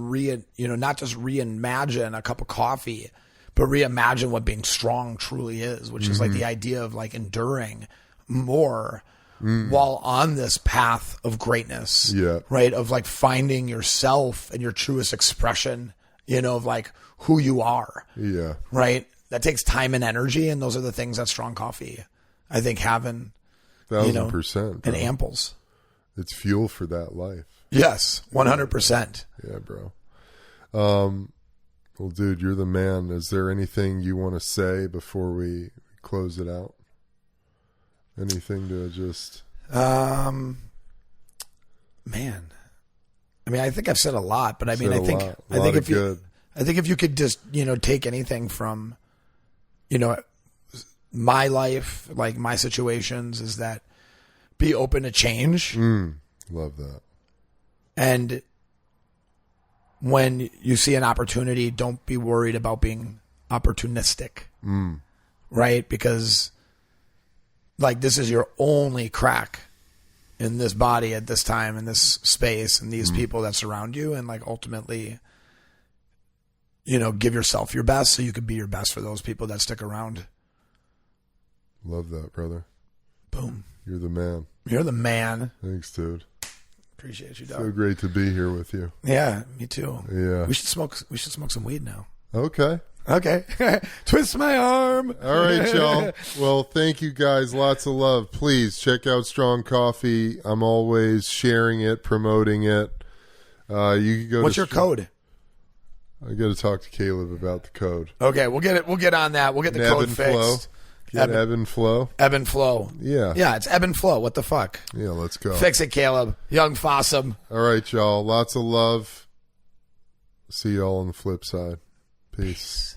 not just reimagine a cup of coffee, but reimagine what being strong truly is, which is like the idea of like enduring more while on this path of greatness. Yeah. Right? Of like finding yourself and your truest expression, you know, of like who you are. Yeah. Right? That takes time and energy, and those are the things that strong coffee, I think, having 1,000%. and amples. It's fuel for that life. Yes, 100%. Yeah, bro. Well, dude, you're the man. Is there anything you want to say before we close it out? Anything to just... Man. I mean, I think I've said a lot, but I mean, I think if you could just, you know, take anything from, you know, my life, like my situations, is that be open to change. Love that. And when you see an opportunity, don't be worried about being opportunistic. Right? Because like this is your only crack in this body at this time, in this space, and these people that surround you. And like ultimately, you know, give yourself your best so you can be your best for those people that stick around. Love that, brother. Boom. You're the man. You're the man. Thanks, dude. Appreciate you, dog. So great to be here with you. Yeah, me too. Yeah. We should smoke some weed now. Okay. Twist my arm. All right, y'all. Well, thank you guys. Lots of love. Please check out Strong Coffee. I'm always sharing it, promoting it. You can go. What's your code? I got to talk to Caleb about the code. Okay, we'll get it. We'll get on that. We'll get the code fixed. Ebb and flow. Ebb and flow. Yeah. Yeah, it's ebb and flow. What the fuck? Yeah, let's go. Fix it, Caleb. Young Fossum. All right, y'all. Lots of love. See y'all on the flip side. Peace.